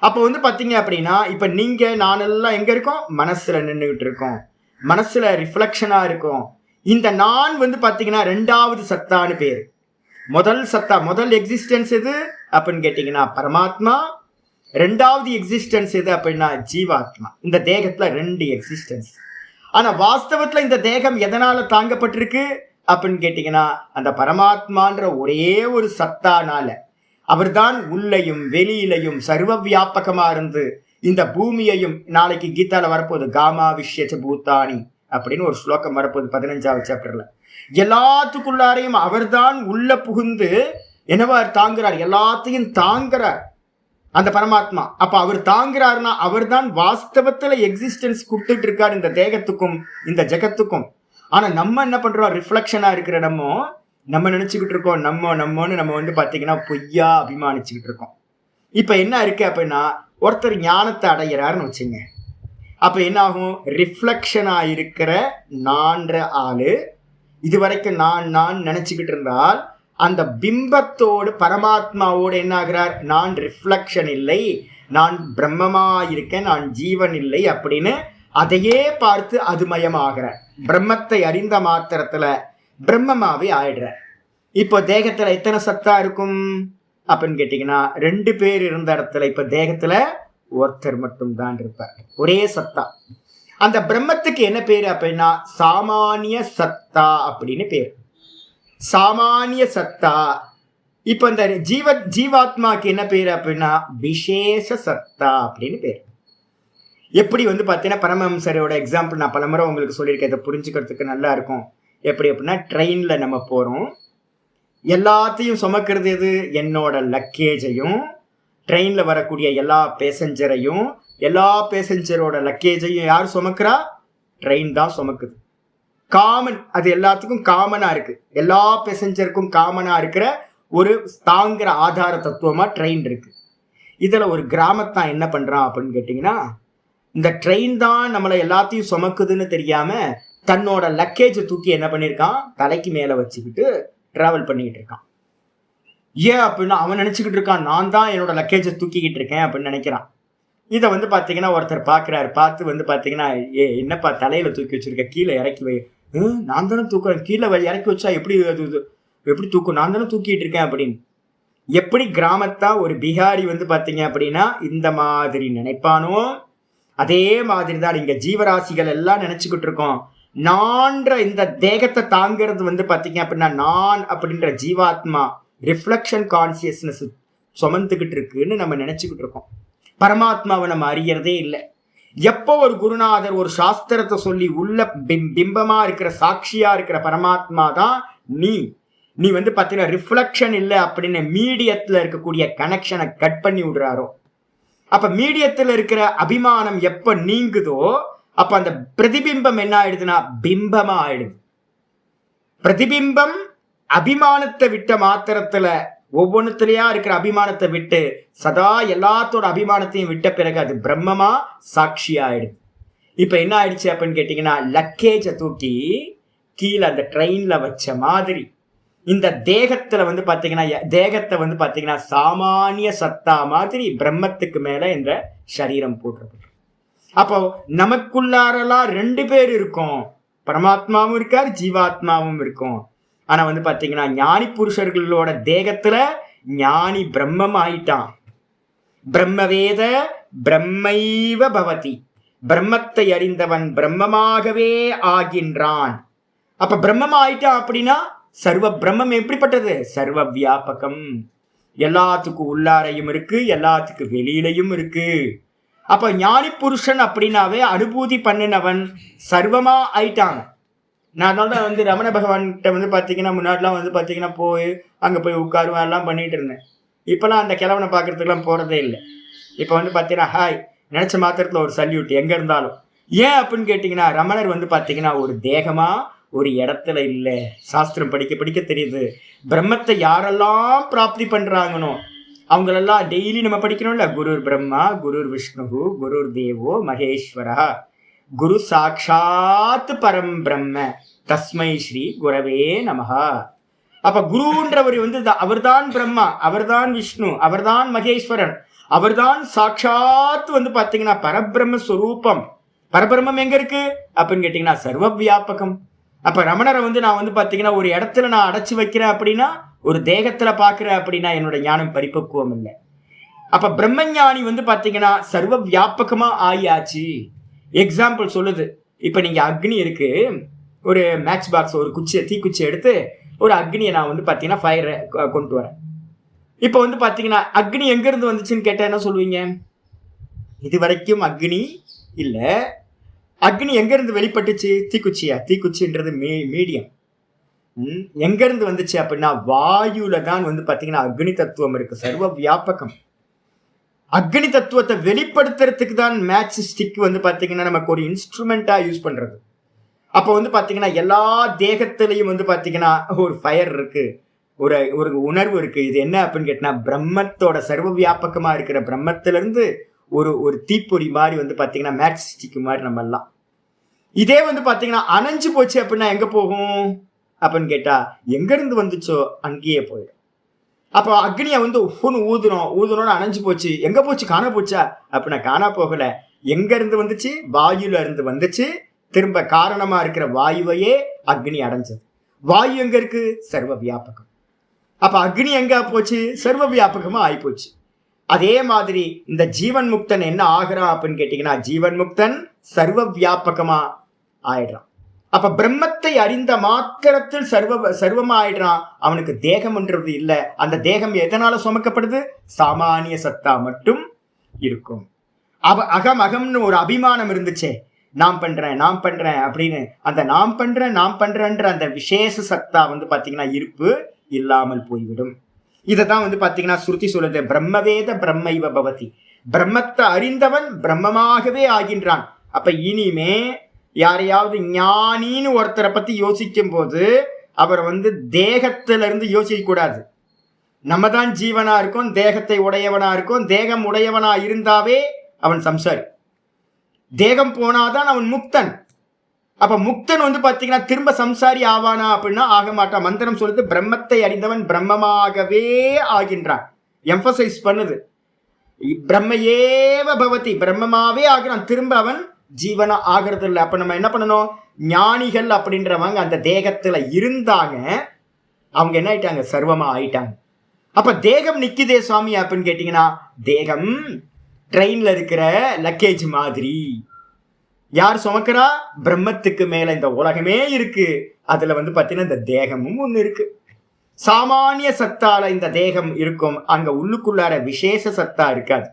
அப்போ வந்து பாத்தீங்க அப்படின்னா இப்ப நீங்க நானெல்லாம் எங்க இருக்கோம், மனசுல நின்றுகிட்டு இருக்கோம், மனசுல ரிஃப்ளெக்ஷனா இருக்கும். இந்த நான் வந்து பாத்தீங்கன்னா ரெண்டாவது சத்தான்னு பேரு. முதல் சத்தா, முதல் எக்ஸிஸ்டன்ஸ் எது அப்படின்னு கேட்டீங்கன்னா பரமாத்மா. ரெண்டாவது எக்ஸிஸ்டன்ஸ் எது அப்படின்னா ஜீவாத்மா. இந்த தேகத்துல ரெண்டு எக்ஸிஸ்டன்ஸ். ஆனா வாஸ்தவத்துல இந்த தேகம் எதனால தாங்கப்பட்டிருக்கு அப்படின்னு கேட்டீங்கன்னா அந்த பரமாத்மான்ற ஒரே ஒரு சத்தானால. அவர் தான் உள்ளையும் வெளியிலையும் சர்வ வியாபகமா இருந்து இந்த பூமியையும், நாளைக்கு கீதால வரப்போகுது காமா விஷ்யச்ச பூத்தானி அப்படின்னு ஒரு ஸ்லோகம் வரப்போகுது 15வது சாப்டர்ல. எல்லாத்துக்குள்ளாரையும் அவர் தான் உள்ள புகுந்து என்னவா தாங்குறார், எல்லாத்தையும் தாங்குறார் அந்த பரமாத்மா. அப்ப அவர் தாங்குறாருன்னா அவர் தான் வாஸ்தவத்துல எக்ஸிஸ்டன்ஸ் கொடுத்துட்டு இருக்காரு இந்த தேகத்துக்கும் இந்த ஜெகத்துக்கும். ஆனா நம்ம என்ன பண்றோம், ரிஃப்ளெக்ஷனா இருக்கிற நம்ம நினைச்சுக்கிட்டு இருக்கோம் நம்மன்னு நம்ம வந்து பாத்தீங்கன்னா பொய்யா அபிமானிச்சுக்கிட்டு இருக்கோம். இப்ப என்ன இருக்கு அப்படின்னா ஒருத்தர் ஞானத்தை அடைகிறாருன்னு வச்சுங்க, அப்ப என்ன ஆகும், ரிஃப்ளெக்ஷனா இருக்கிற நான்ற ஆளு இதுவரைக்கும் நான் நினைச்சுக்கிட்டு இருந்தால் அந்த பிம்பத்தோடு பரமாத்மாவோடு என்ன ஆகிறார், நான் ரிஃப்ளெக்ஷன் இல்லை, நான் பிரம்மமா இருக்கேன், நான் ஜீவன் இல்லை அப்படின்னு அதையே பார்த்து அதுமயமாகிற பிரம்மத்தை அறிந்த மாத்திரத்துல பிரம்மமாவே ஆயிடுற. இப்போ தேகத்துல எத்தனை சத்தா இருக்கும் அப்படின்னு கேட்டீங்கன்னா 2 பேர் இருந்த இடத்துல இப்ப தேகத்துல ஒருத்தர் மட்டும் தான் இருப்பார், ஒரே சத்தா. அந்த பிரம்மத்துக்கு என்ன பேரு அப்படின்னா சாமானிய சத்தா அப்படின்னு பேரு, சாமானிய சத்தா. இப்ப இந்த ஜீவாத்மாக்கு என்ன பேரு அப்படின்னா விசேஷ சத்தா அப்படின்னு பேரு. எப்படி வந்து பார்த்தீங்கன்னா பரமஹம்சரோட எக்ஸாம்பிள் நான் பலமுறை உங்களுக்கு சொல்லியிருக்கேன், இதை புரிஞ்சுக்கிறதுக்கு நல்லா இருக்கும். எப்படி அப்படின்னா ட்ரெயினில் நம்ம போகிறோம், எல்லாத்தையும் சுமக்கிறது எது? என்னோட லக்கேஜையும், ட்ரெயினில் வரக்கூடிய எல்லா பேசஞ்சரையும், எல்லா பேசஞ்சரோட லக்கேஜையும் யார் சுமக்கிறா? ட்ரெயின் தான் சுமக்குது. காமன், அது எல்லாத்துக்கும் காமனாக இருக்குது. எல்லா பேசஞ்சருக்கும் காமனாக இருக்கிற ஒரு தாங்கிற ஆதார தத்துவமாக ட்ரெயின் இருக்குது. இதில் ஒரு கிராமத்தான் என்ன பண்ணுறான் அப்படின்னு கேட்டிங்கன்னா, இந்த ட்ரெயின் தான் நம்மளை எல்லாத்தையும் சுமக்குதுன்னு தெரியாமல் தன்னோட லக்கேஜை தூக்கி என்ன பண்ணியிருக்கான்? தலைக்கு மேலே வச்சுக்கிட்டு ட்ராவல் பண்ணிக்கிட்டு இருக்கான். ஏன் அப்படின்னா அவன் நினச்சிக்கிட்டு இருக்கான், நான் தான் என்னோட லக்கேஜை தூக்கிக்கிட்டு இருக்கேன் அப்படின்னு நினைக்கிறான். இதை பார்த்தீங்கன்னா ஒருத்தர் பார்க்குறாரு. பார்த்து பார்த்தீங்கன்னா, என்னப்பா தலையில் தூக்கி வச்சுருக்க, கீழே இறக்கி வை. நான் தானே தூக்குறேன், கீழே இறக்கி வச்சா எப்படி அது எப்படி தூக்கும், நான் தானே தூக்கிட்டு இருக்கேன் அப்படின்னு. எப்படி கிராமத்தா ஒரு பிகாரி பார்த்தீங்க அப்படின்னா இந்த மாதிரி நினைப்பானோ, அதே மாதிரி தான் இங்கே ஜீவராசிகள் எல்லாம் நினச்சிக்கிட்டு இருக்கோம். நான்ற இந்த தேகத்தை தாங்கிறது பார்த்தீங்க அப்படின்னா நான் அப்படின்ற ஜீவாத்மா ரிஃப்ளெக்ஷன் கான்சியஸ்னஸ் சுமந்துக்கிட்டு இருக்குன்னு நம்ம நினச்சிக்கிட்டு இருக்கோம். பரமாத்மாவை நம்ம அறியறதே இல்லை. எப்போ ஒரு குருநாதர் ஒரு சாஸ்திரத்தை சொல்லி உள்ள பிம்பமா இருக்கிற சாட்சியா இருக்கிற பரமாத்மா தான் நீ பார்த்தீங்கன்னா ரிஃப்ளெக்ஷன் இல்லை அப்படின்னு மீடியத்தில் இருக்கக்கூடிய கனெக்ஷனை கட் பண்ணி விடுறாரோ, அப்ப மீடியத்தில் இருக்கிற அபிமானம் எப்ப நீங்குதோ அப்ப அந்த பிரதிபிம்பம் என்ன ஆயிடுதுன்னா பிம்பமா ஆயிடுது. பிரதிபிம்பம் அபிமானத்தை விட்ட மாத்திரத்துல ஒவ்வொன்றுத்திலையா இருக்கிற அபிமானத்தை விட்டு சதா எல்லாத்தோட அபிமானத்தையும் விட்ட பிறகு அது பிரம்மமா சாட்சி ஆயிடுது. இப்ப என்ன ஆயிடுச்சு அப்படின்னு கேட்டீங்கன்னா, லக்கேஜை தூக்கி கீழே அந்த ட்ரெயின்ல வச்ச மாதிரி இந்த தேகத்துல பாத்தீங்கன்னா தேகத்தை பாத்தீங்கன்னா சாமானிய சத்தா மாதிரி பிரம்மத்துக்கு மேல இந்த சரீரம் போட்டுருக்கு. அப்போ நமக்குள்ளாரெல்லாம் 2 பேர் இருக்கும், பரமாத்மாவும் இருக்கார், ஜீவாத்மாவும் இருக்கும். ஆனா பாத்தீங்கன்னா ஞானி புருஷர்களோட தேகத்துல ஞானி பிரம்மம் ஆயிட்டான். பிரம்மவேத பிரம்மைவ பவதி, பிரம்மத்தை அறிந்தவன் பிரம்மமாகவே ஆகின்றான். அப்ப பிரம்மம் ஆயிட்டான் அப்படின்னா சர்வ பிரம்மம் எப்படிப்பட்டது? சர்வ வியாபகம், எல்லாத்துக்கும் உள்ளாரையும் இருக்கு, எல்லாத்துக்கும் வெளியிலையும் இருக்கு. அப்ப ஞானி புருஷன் அப்படின்னாவே அனுபூதி பண்ணினவன் சர்வமா ஆயிட்டாங்க. நான் அதனால தான் ரமண பகவான்கிட்ட பார்த்தீங்கன்னா முன்னாடிலாம் பார்த்தீங்கன்னா போய் அங்கே போய் உட்காருவேன் எல்லாம் பண்ணிட்டு இருந்தேன். இப்போலாம் அந்த கிழவனை பார்க்கறதுக்கெல்லாம் போகிறதே இல்லை. இப்போ பார்த்தீங்கன்னா ஹாய் நினச்ச மாத்திரத்தில் ஒரு சல்யூட் எங்கே இருந்தாலும். ஏன் அப்படின்னு கேட்டிங்கன்னா ரமணர் பார்த்தீங்கன்னா ஒரு தேகமா ஒரு இடத்துல இல்லை. சாஸ்திரம் படிக்க படிக்க தெரியுது. பிரம்மத்தை யாரெல்லாம் பிராப்தி பண்ணுறாங்கனோ அவங்களெல்லாம் டெய்லி நம்ம படிக்கணும்ல. குருர் பிரம்மா, குருர் விஷ்ணு, குருர் தேவோ மகேஸ்வரா, குரு சாட்சாத் பரம் பிரம்ம தஸ்மை ஸ்ரீ குரவே நமஹா. அப்ப குருன்றவர் அவர்தான் பிரம்மா, அவர்தான் விஷ்ணு, அவர்தான் மகேஸ்வரன், அவர்தான் சாட்சாத் பாத்தீங்கன்னா பரபிரம்ம ஸ்வரூபம். பரபிரம்மம் எங்க இருக்கு அப்படின்னு கேட்டீங்கன்னா சர்வ வியாபகம். அப்ப ரமணரை நான் பாத்தீங்கன்னா ஒரு இடத்துல நான் அடைச்சி வைக்கிறேன் அப்படின்னா, ஒரு தேகத்துல பாக்குறேன் அப்படின்னா என்னோட ஞானம் பரிபக்குவம் இல்லை. அப்ப பிரம்மஞானி பாத்தீங்கன்னா சர்வ வியாபகமா ஆயாச்சு. எக்ஸாம்பிள் சொல்லுது. இப்ப நீங்க அக்னி இருக்கு, ஒரு மேட்ச் பாக்ஸ், ஒரு தீக்குச்சி எடுத்து ஒரு அக்னியை நான் பாத்தீங்கன்னா ஃபயரை கொண்டு வரேன். இப்ப பாத்தீங்கன்னா அக்னி எங்க இருந்து வந்துச்சுன்னு கேட்டா என்ன சொல்லுவீங்க? இது வரைக்கும் அக்னி இல்ல. அக்னி எங்க இருந்து வெளிப்பட்டுச்சு? தீக்குச்சியா? தீக்குச்சின்றது மீடியம். எங்க இருந்து வந்துச்சு அப்படின்னா வாயுல தான் பாத்தீங்கன்னா அக்னி தத்துவம் இருக்கு, சர்வ வியாபகம். அக்னி தத்துவத்தை வெளிப்படுத்துறதுக்கு தான் மேட்ச் ஸ்டிக் பாத்தீங்கன்னா நமக்கு ஒரு இன்ஸ்ட்ருமெண்டா யூஸ் பண்றது. அப்போ பாத்தீங்கன்னா எல்லா தேகத்திலையும் பாத்தீங்கன்னா ஒரு ஃபயர் இருக்கு, ஒரு ஒரு உணர்வு இருக்கு. இது என்ன அப்படின்னு கேட்டா பிரம்மத்தோட சர்வ வியாபகமா இருக்கிற பிரம்மத்திலிருந்து ஒரு ஒரு தீப்பொறி மாதிரி பாத்தீங்கன்னா மேட்ச் ஸ்டிக் மாதிரி நம்ம எல்லாம். இதே பாத்தீங்கன்னா அணைஞ்சு போச்சு அப்படின்னா எங்க போகும் அப்படின்னு கேட்டா எங்க இருந்து வந்துச்சோ அங்கேயே போயிடும். அப்போ அக்னியை ஊதுனோன்னு அணைஞ்சு போச்சு, எங்க போச்சு? காண போச்சா அப்படின்னா காணா போகல. எங்க இருந்து வந்துச்சு? வாயுல இருந்து வந்துச்சு. திரும்ப காரணமா இருக்கிற வாயுவையே அக்னி அடைஞ்சது. வாயு எங்க இருக்கு? சர்வ வியாபகம். அப்ப அக்னி எங்க போச்சு? சர்வ வியாபகமா ஆகி போச்சு. அதே மாதிரி இந்த ஜீவன் முக்தன் என்ன ஆகிறான் அப்படின்னு கேட்டீங்கன்னா ஜீவன் முக்தன் சர்வ வியாபகமா ஆயிடுறான். அப்ப பிரம்மத்தை அறிந்த மாத்திரத்தில் சர்வமா ஆயிடுறான். அவனுக்கு தேகம்ன்றது இல்லை. அந்த தேகம் எதனால சுமக்கப்படுது? சாமானிய சத்தா மட்டும் இருக்கும். அகம்னு ஒரு அபிமானம் இருந்துச்சே, நான் பண்றேன் அப்படின்னு, அந்த நான் பண்றேன்ற அந்த விசேஷ சத்தா பாத்தீங்கன்னா இருப்பு இல்லாமல் போய்விடும். இதைதான் பார்த்தீங்கன்னா ஸ்ருதி சொல்லுது, பிரம்மவேத பிரம்மைவ பவதி. பிரம்மத்தை அறிந்தவன் பிரம்மமாகவே ஆகின்றான். அப்ப இனிமே யாரையாவது ஞானின்னு ஒருத்தரை பத்தி யோசிக்கும் போது அவர் தேகத்திலிருந்து யோசிக்க கூடாது. நம்ம தான் ஜீவனா இருக்கும், தேகத்தை உடையவனா இருக்கும். தேகம் உடையவனா இருந்தாவே அவன் சம்சாரி. தேகம் போனாதான் அவன் முக்தன். அப்ப முக்தன் பாத்தீங்கன்னா திரும்ப சம்சாரி ஆவானா அப்படின்னா ஆக மாட்டான். மந்திரம் சொல்லுது, பிரம்மத்தை அறிந்தவன் பிரம்மமாகவே ஆகின்றான். எம்பசைஸ் பண்ணுது, பிரம்மையேவ பவதி, பிரம்மமாவே ஆகிறான். திரும்ப அவன் ஜீவனா ஆகிறது இல்லை. அப்ப நம்ம என்ன பண்ணணும், ஞானிகள் அப்படின்றவங்க அந்த தேகத்துல இருந்தாங்க, அவங்க என்ன ஆயிட்டாங்க, சர்வமா ஆயிட்டாங்க. அப்ப தேகம் நிக்குதே சுவாமி அப்படின்னு கேட்டீங்கன்னா, தேகம் ட்ரெயின்ல இருக்கிற லக்கேஜ் மாதிரி. யார் சுமக்கிறா, பிரம்மத்துக்கு மேல இந்த உலகமே இருக்கு, அதுல பாத்தீங்கன்னா இந்த தேகமும் ஒண்ணு இருக்கு. சாமானிய சத்தால இந்த தேகம் இருக்கும், அங்க உள்ளுக்குள்ளார விசேஷ சத்தா இருக்காது.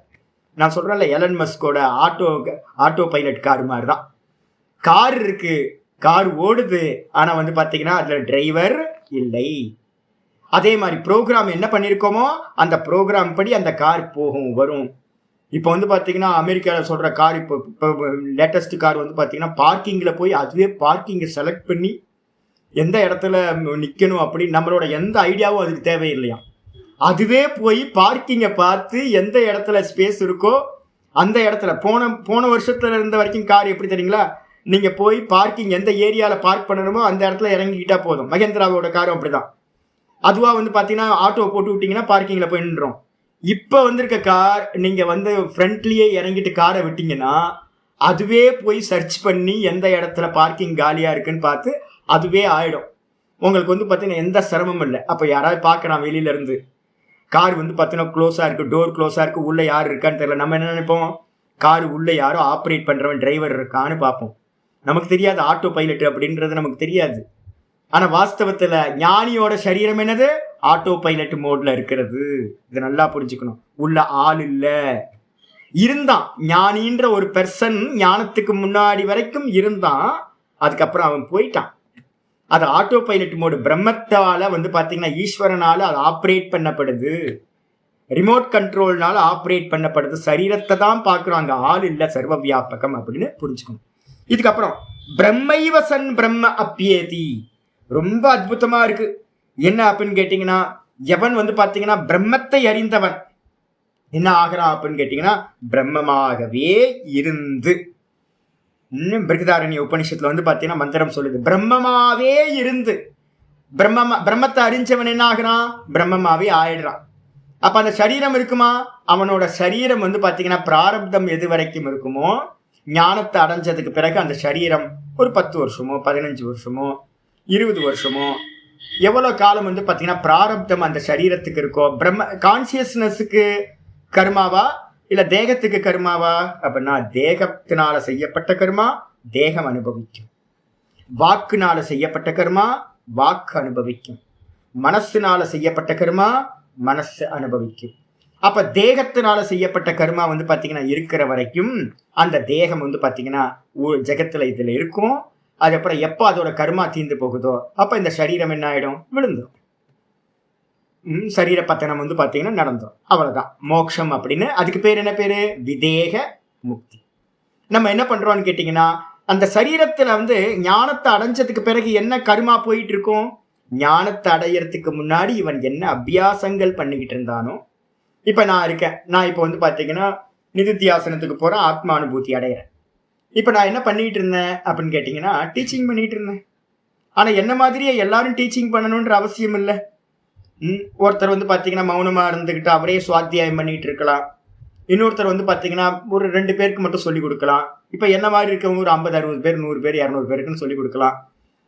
நான் சொல்றேன்ல, எலன் மஸ்கோட ஆட்டோ பைலட் கார் மாதிரி தான். கார் இருக்கு, கார் ஓடுது, ஆனா பாத்தீங்கன்னா அதுல டிரைவர் இல்லை. அதே மாதிரி ப்ரோக்ராம் என்ன பண்ணிருக்கோமோ அந்த ப்ரோக்ராம் படி அந்த கார் போகும் வரும். இப்போ பாத்தீங்கன்னா அமெரிக்காவில் சொல்ற கார், இப்போ லேட்டஸ்ட் கார் பாத்தீங்கன்னா பார்க்கிங்ல போய் அதுவே பார்க்கிங்கை செலக்ட் பண்ணி எந்த இடத்துல நிக்கணும் அப்படின்னு நம்மளோட எந்த ஐடியாவும் அதுக்கு தேவையில்லையா. அதுவே போய் பார்க்கிங்கை பார்த்து எந்த இடத்துல ஸ்பேஸ் இருக்கோ அந்த இடத்துல போன வருஷத்துல இருந்த வரைக்கும் கார் எப்படி தெரியுங்களா, நீங்க போய் பார்க்கிங் எந்த ஏரியால பார்க் பண்ணணுமோ அந்த இடத்துல இறங்கிக்கிட்டா போதும். மகேந்திராவோட காரும் அப்படிதான். அதுவா பாத்தீங்கன்னா ஆட்டோ போட்டு விட்டீங்கன்னா பார்க்கிங்ல போய் நின்றோம். இப்ப இருக்க கார் நீங்க ஃப்ரண்ட்லயே இறங்கிட்டு காரை விட்டீங்கன்னா அதுவே போய் சர்ச் பண்ணி எந்த இடத்துல பார்க்கிங் காலியா இருக்குன்னு பார்த்து அதுவே ஆயிடும். உங்களுக்கு பாத்தீங்கன்னா எந்த சிரமமும் இல்லை. அப்ப யாராவது பார்க்கலாம் வெளியில இருந்து, கார் பாத்தீங்கன்னா க்ளோஸா இருக்கு, டோர் க்ளோஸா இருக்கு, உள்ள யாரு இருக்கான்னு தெரியல. நம்ம என்ன நினைப்போம், கார் உள்ள யாரோ ஆப்ரேட் பண்றவன் டிரைவர் இருக்கான்னு பார்ப்போம். நமக்கு தெரியாது ஆட்டோ பைலட் அப்படின்றது நமக்கு தெரியாது. ஆனா வாஸ்தவத்துல ஞானியோட சரீரம் என்னது, ஆட்டோ பைலட் மோட்ல இருக்கிறது. இதை நல்லா புரிஞ்சுக்கணும். உள்ள ஆள் இல்ல, இருந்தான். ஞானின்ற ஒரு பெர்சன் ஞானத்துக்கு முன்னாடி வரைக்கும் இருந்தான், அதுக்கப்புறம் அவன் போயிட்டான். அது ஆட்டோ பைலட் மோடு. பிரம்மத்தால பாத்தீங்கன்னா ஈஸ்வரனால அது ஆப்ரேட் பண்ணப்படுது, ரிமோட் கண்ட்ரோல்னால ஆப்ரேட் பண்ணப்படுது. சரீரத்தை தான் பாக்குறாங்க, ஆள் இல்ல, சர்வ வியாபகம் அப்படின்னு புரிஞ்சுக்கணும். இதுக்கப்புறம் பிரம்மைவசன் பிரம்ம அப்பியேதி, ரொம்ப அற்புதமா இருக்கு. என்ன அப்படின்னு கேட்டீங்கன்னா, எவன் பாத்தீங்கன்னா பிரம்மத்தை அறிந்தவன் என்ன ஆகிறான் அப்படின்னு கேட்டீங்கன்னா, பிரம்மமாகவே இருந்து. பிருகதாரண்ய உபனிஷத்துல பாத்தீங்கன்னா மந்திரம் சொல்லுது, பிரம்மமாவே இருந்து. பிரம்மத்தை அறிஞ்சவன் என்ன ஆகிறான், பிரம்மமாவே ஆயிடுறான். அப்ப அந்த சரீரம் இருக்குமா, அவனோட சரீரம் பாத்தீங்கன்னா பிராரப்தம் எது வரைக்கும் இருக்குமோ, ஞானத்தை அடைஞ்சதுக்கு பிறகு அந்த சரீரம் ஒரு 10 வருஷமோ 15 வருஷமோ 20 வருஷமோ எவ்வளவு காலம் பாத்தீங்கன்னா பிராரப்தம் அந்த சரீரத்துக்கு இருக்கோ. பிரம்ம கான்சியஸ்னஸுக்கு கர்மாவா இல்ல தேகத்துக்கு கர்மாவா அப்படின்னா, தேகத்தினால செய்யப்பட்ட கர்மா தேகம் அனுபவிக்கும், வாக்குனால செய்யப்பட்ட கர்மா வாக்கு அனுபவிக்கும், மனசுனால செய்யப்பட்ட கர்மா மனசு அனுபவிக்கும். அப்ப தேகத்தினால செய்யப்பட்ட கர்மா பாத்தீங்கன்னா இருக்கிற வரைக்கும் அந்த தேகம் பாத்தீங்கன்னா ஜெகத்துல இதுல இருக்கும். அதுக்கப்புறம் எப்ப அதோட கர்மா தீர்ந்து போகுதோ அப்ப இந்த சரீரம் என்ன ஆயிடும், விழுந்துடும். சரீர பத்தனம் பாத்தீங்கன்னா நடந்தோம், அவ்வளவுதான் மோட்சம் அப்படின்னு. அதுக்கு பேர் என்ன பேரு, விதேக முக்தி. நம்ம என்ன பண்றோம்னு கேட்டீங்கன்னா, அந்த சரீரத்துல ஞானத்தை அடைஞ்சதுக்கு பிறகு என்ன கர்மா போயிட்டு இருக்கும், ஞானத்தை அடையறதுக்கு முன்னாடி இவன் என்ன அபியாசங்கள் பண்ணிக்கிட்டு இருந்தானோ. இப்ப நான் இருக்கேன், நான் இப்ப பாத்தீங்கன்னா நிதித்தியாசனத்துக்கு போறேன், ஆத்மானுபூதி அடையிறேன். இப்ப நான் என்ன பண்ணிட்டு இருந்தேன் அப்படின்னு கேட்டீங்கன்னா, டீச்சிங் பண்ணிட்டு இருந்தேன். ஆனா என்ன மாதிரியே எல்லாரும் டீச்சிங் பண்ணணும்ன்ற அவசியம் இல்லை. ஒருத்தர் பாத்தீங்கன்னா மௌனமா இருந்துகிட்டு அவரே சுவாத்தியாயம் பண்ணிட்டு இருக்கலாம். இன்னொருத்தர் பாத்தீங்கன்னா ஒரு 2 பேருக்கு மட்டும் சொல்லி கொடுக்கலாம். இப்ப என்ன மாதிரி இருக்கவங்க ஒரு 50 60 பேர் 100 பேர் 200 பேருக்குன்னு சொல்லி கொடுக்கலாம்.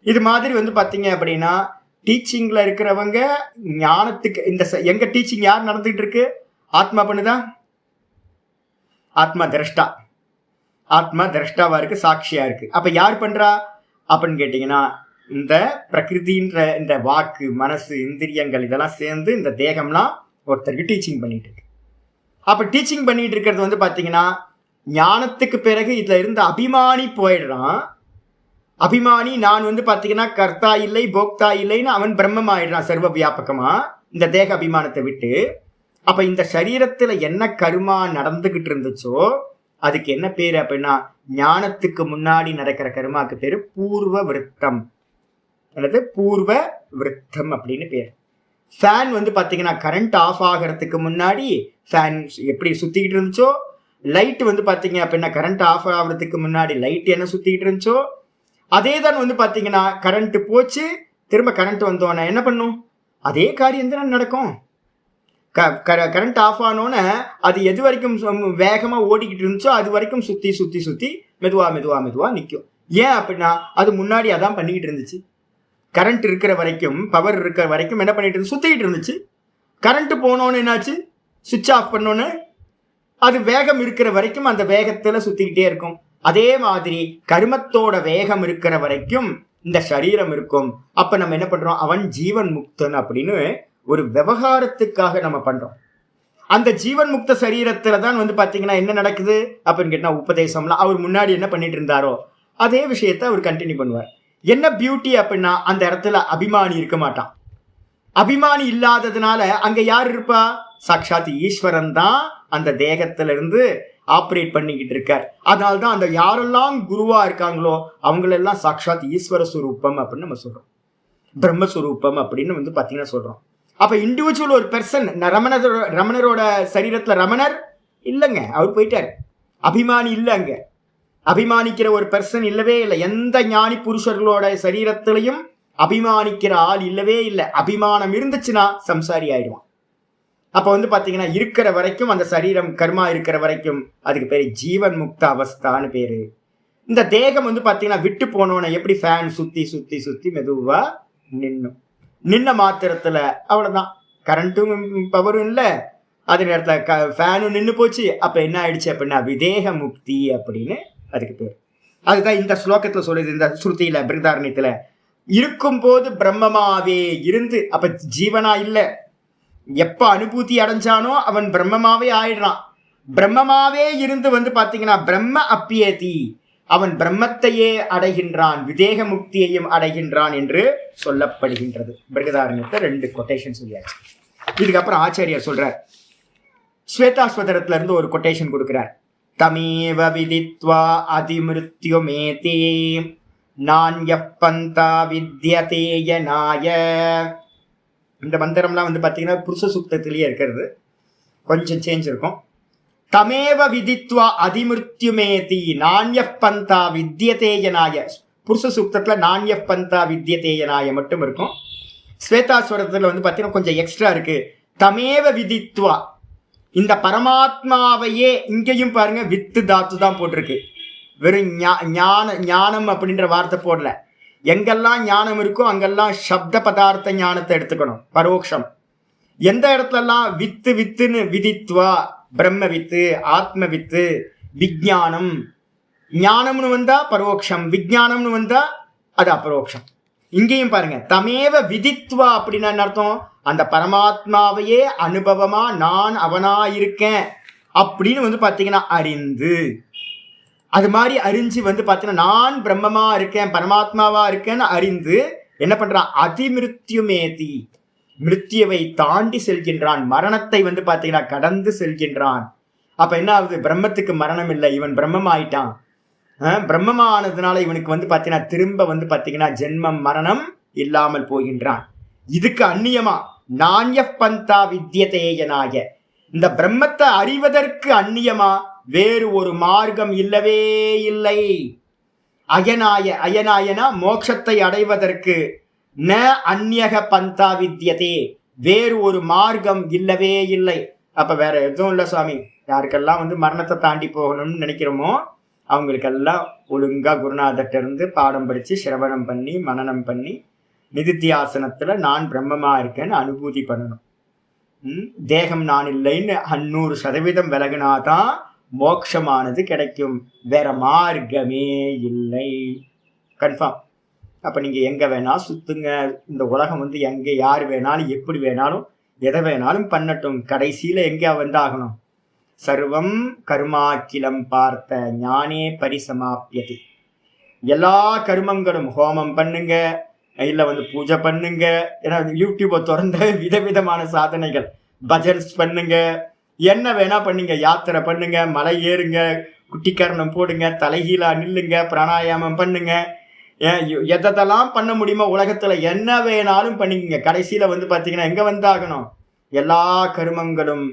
இது மாதிரி பாத்தீங்க அப்படின்னா டீச்சிங்ல இருக்கிறவங்க ஞானத்துக்கு இந்த எங்க டீச்சிங் யார் நடந்துகிட்டு இருக்கு, ஆத்மா பண்ணுதா, ஆத்மா திரஷ்டா, ஆத்மா திரஷ்டாவா இருக்கு, சாட்சியா இருக்கு. அப்ப யார் பண்றா அப்படின்னு கேட்டீங்கன்னா, இந்த பிரகிருதின்ற இந்த வாக்கு மனசு இந்திரியங்கள் இதெல்லாம் சேர்ந்து இந்த தேகம்லாம் ஒருத்தருக்கு டீச்சிங் பண்ணிட்டு இருக்கு. அப்ப டீச்சிங் பண்ணிட்டு இருக்கிறது பாத்தீங்கன்னா ஞானத்துக்கு பிறகு இதுல இருந்து அபிமானி போயிடுறான். அபிமானி நான் வந்து பாத்தீங்கன்னா கர்த்தா இல்லை போக்தா இல்லைன்னு அவன் பிரம்மம் ஆயிடுறான் சர்வ வியாபகமா இந்த தேக அபிமானத்தை விட்டு. அப்ப இந்த சரீரத்துல என்ன கருமா நடந்துகிட்டு இருந்துச்சோ அதுக்கு என்ன பேரு அப்படின்னா ஞானத்துக்கு முன்னாடி நடக்கிற கருமாக்கு பேரு பூர்வ விருத்தம் அல்லது பூர்வ விருத்தம் அப்படின்னு பேர். ஃபேன் வந்து பாத்தீங்கன்னா கரண்ட் ஆஃப் ஆகிறதுக்கு முன்னாடி ஃபேன் எப்படி சுத்திக்கிட்டு இருந்துச்சோ, லைட் வந்து பாத்தீங்க அப்படின்னா கரண்ட் ஆஃப் ஆகிறதுக்கு முன்னாடி லைட் என்ன சுத்திக்கிட்டு இருந்துச்சோ அதே தான் வந்து பாத்தீங்கன்னா கரண்ட் போச்சு திரும்ப கரண்ட் வந்தோன்னா என்ன பண்ணும் அதே காரியம் தான் நடக்கும். கரண்ட் ஆஃப் ஆனோன்னு அது எது வரைக்கும் வேகமா ஓடிக்கிட்டு இருந்துச்சோ அது வரைக்கும் சுத்தி சுத்தி சுத்தி மெதுவா மெதுவா மெதுவா நிற்கும். ஏன் அப்படின்னா அது முன்னாடி அதான் பண்ணிக்கிட்டு இருந்துச்சு. கரண்ட் இருக்கிற வரைக்கும் பவர் இருக்கிற வரைக்கும் என்ன பண்ணிட்டு இருந்து சுத்திக்கிட்டு இருந்துச்சு. கரண்ட் போனோன்னு என்னாச்சு சுவிட்ச் ஆஃப் பண்ணோன்னு அது வேகம் இருக்கிற வரைக்கும் அந்த வேகத்துல சுத்திக்கிட்டே இருக்கும். அதே மாதிரி கர்மத்தோட வேகம் இருக்கிற வரைக்கும் இந்த சரீரம் இருக்கும். அப்ப நம்ம என்ன பண்றோம் அவன் ஜீவன் முக்தன் அப்படின்னு ஒரு விவகாரத்துக்காக நம்ம பண்றோம். அந்த ஜீவன் முக்த சரீரத்துல தான் வந்து பாத்தீங்கன்னா என்ன நடக்குது அப்படின்னு கேட்டா உபதேசம்லாம் அவர் முன்னாடி என்ன பண்ணிட்டு இருந்தாரோ அதே விஷயத்த அவர் கண்டினியூ பண்ணுவார். என்ன பியூட்டி அப்படின்னா அந்த இடத்துல அபிமானி இருக்க மாட்டான். அபிமானி இல்லாததுனால அங்க யார் இருப்பா சாட்சாத் ஈஸ்வரன் தான் அந்த தேகத்துல இருந்து ஆப்ரேட் பண்ணிக்கிட்டு இருக்கார். அதனால்தான் அந்த யாரெல்லாம் குருவா இருக்காங்களோ அவங்களெல்லாம் சாட்சாத் ஈஸ்வர சுரூபம் அப்படின்னு நம்ம சொல்றோம், பிரம்மஸ்வரூபம் அப்படின்னு வந்து பாத்தீங்கன்னா சொல்றோம். அப்ப இண்டிவிஜுவல் ஒரு பெர்சன் ரமணரோட சரீரத்துல ரமணர் இல்லைங்க, அவர் போயிட்டார். அபிமானி இல்லை, அங்க அபிமானிக்கிற ஒரு பெர்சன் இல்லவே இல்லை. எந்த ஞானி புருஷர்களோட சரீரத்திலையும் அபிமானிக்கிற ஆள் இல்லவே இல்லை. அபிமானம் இருந்துச்சுன்னா சம்சாரி ஆயிடுவான். அப்ப வந்து பாத்தீங்கன்னா இருக்கிற வரைக்கும் அந்த சரீரம் கர்மா இருக்கிற வரைக்கும் அதுக்கு பேரு ஜீவன் முக்த அவஸ்தான்னு பேரு. இந்த தேகம் வந்து பாத்தீங்கன்னா விட்டு போனோன்னு எப்படி ஃபேன் சுத்தி சுத்தி சுத்தி மெதுவா நின்ன மாத்திரத்துல அவ்வளவுதான், கரண்ட்டும் பவரும் இல்லை, அதே நேரத்துல ஃபேனும் நின்று போச்சு. அப்ப என்ன ஆயிடுச்சு அப்படின்னா விதேக முக்தி அப்படின்னு அதுக்கு பேர். அதுதான் இந்த ஸ்லோகத்துல சொல்லுது, இந்த ஸ்ருதியில பிருகதாரண்யத்துல இருக்கும் போது பிரம்மமாவே இருந்து, அப்ப ஜீவனா இல்லை. எப்ப அனுபூதி அடைஞ்சானோ அவன் பிரம்மமாவே ஆயிடுறான். பிரம்மமாவே இருந்து வந்து பாத்தீங்கன்னா பிரம்ம அப்பியதி, அவன் பிரம்மத்தையே அடைகின்றான், விதேக முக்தியையும் அடைகின்றான் என்று சொல்லப்படுகின்றது. பிருகதாரண்யத்தை 2 கொட்டேஷன் சொல்லியாச்சு. இதுக்கப்புறம் ஆச்சாரியார் சொல்றார், ஸ்வேதாஸ்வதரத்துல இருந்து ஒரு கொட்டேஷன் கொடுக்கிறார். தமேவ விதித்வா அதிமிருத்யுமேதே நான்யப் பந்தா வித்யதேயனாய. இந்த மந்திரம்லாம் வந்து பாத்தீங்கன்னா புருஷ சுக்தத்திலேயே இருக்கிறது, கொஞ்சம் சேஞ்ச் இருக்கும். தமேவ விதித்வா அதிமிருத்யுமேதி நான்யப் பந்தா வித்யதேயனாய. புருஷ சுக்தத்துல நான்யப் பந்தா வித்யதேயனாய மட்டும் இருக்கும். ஸ்வேதாஸ்வரத்துல வந்து பாத்தீங்கன்னா கொஞ்சம் எக்ஸ்ட்ரா இருக்கு. தமேவ விதித்வா, இந்த பரமாத்மாவையே, இங்கேயும் பாருங்க வித்து தாத்து தான் போட்டிருக்கு, வெறும் ஞானம் அப்படின்ற வார்த்தை போடல. எங்கெல்லாம் ஞானம் இருக்கோ அங்கெல்லாம் சப்த பதார்த்த ஞானத்தை எடுத்துக்கணும், பரோக்ஷம். எந்த இடத்துலலாம் வித்து வித்துன்னு விதித்வா, பிரம்ம வித்து, ஆத்ம வித்து, விஜானம், ஞானம்னு வந்தா பரோக்ஷம், விஜானம்னு வந்தா அது அபரோக்ஷம். இங்கேயும் பாருங்க தமேவ விதித்வா அப்படின்னா என்ன அர்த்தம், அந்த பரமாத்மாவையே அனுபவமா நான் அவனா இருக்கேன் அப்படின்னு வந்து பாத்தீங்கன்னா அறிந்து, அது மாதிரி அறிஞ்சு வந்து பாத்தீங்கன்னா நான் பிரம்மமா இருக்கேன் பரமாத்மாவா இருக்கேன்னு அறிந்து என்ன பண்றான், அதிமிருத்யுமேதி, மிருத்யுவை தாண்டி செல்கின்றான், மரணத்தை வந்து பாத்தீங்கன்னா கடந்து செல்கின்றான். அப்ப என்ன ஆகுது, பிரம்மத்துக்கு மரணம் இல்லை, இவன் பிரம்மம் ஆயிட்டான். பிரம்மமா ஆனதுனால இவனுக்கு வந்து பாத்தீங்கன்னா திரும்ப வந்து பாத்தீங்கன்னா ஜென்மம் மரணம் இல்லாமல் போகின்றான். இதுக்கு அந்நியமா நான்யப் பந்தா வித்யதேயனாய, இந்த பிரம்மத்தை அறிவதற்கு அந்நியமா வேறு ஒரு மார்க்கம் இல்லவே இல்லை. அயனாய, அயனாயனா மோட்சத்தை அடைவதற்கு, ந அந்யக பந்தா வித்யதே, வேறு ஒரு மார்க்கம் இல்லவே இல்லை. அப்ப வேற எதுவும் இல்லை சுவாமி, யாருக்கெல்லாம் வந்து மரணத்தை தாண்டி போகணும்னு நினைக்கிறோமோ அவங்களுக்கெல்லாம் ஒழுங்கா குருநாதர்கிட்ட இருந்து பாடம் படிச்சு சிரவணம் பண்ணி மனனம் பண்ணி நிதித்தியாசனத்துல நான் பிரம்மமா இருக்கேன்னு அனுபூதி பண்ணணும். தேகம் நான் இல்லைன்னு 100% விலகுனாதான் மோட்சமானது கிடைக்கும், வேற மார்க்கமே இல்லை, கன்ஃபார்ம். அப்ப நீங்க எங்க வேணா சுத்துங்க, இந்த உலகம் வந்து எங்க யாரு வேணாலும் எப்படி வேணாலும் எதை வேணாலும் பண்ணட்டும், கடைசியில எங்க வந்தாகணும், சர்வம் கர்மாக்கிலம் பார்த்த ஞானே பரிசமாப்பியதி. எல்லா கர்மங்களும் ஹோமம் பண்ணுங்க, இல்ல பூஜை பண்ணுங்க, ஏன்னா யூடியூப்பை திறந்த விதவிதமான சாதனைகள், பஜன்ஸ் பண்ணுங்க, என்ன வேணா பண்ணுங்க, யாத்திரை பண்ணுங்க, மலை ஏறுங்க, குட்டிக்கரணம் போடுங்க, தலைகீழா நில்லுங்க, பிராணாயாமம் பண்ணுங்க, எதெல்லாம் பண்ண முடியுமோ உலகத்துல என்ன வேணாலும் பண்ணிக்கங்க. கடைசியில பாத்தீங்கன்னா எங்க வந்தாகணும், எல்லா கர்மங்களும்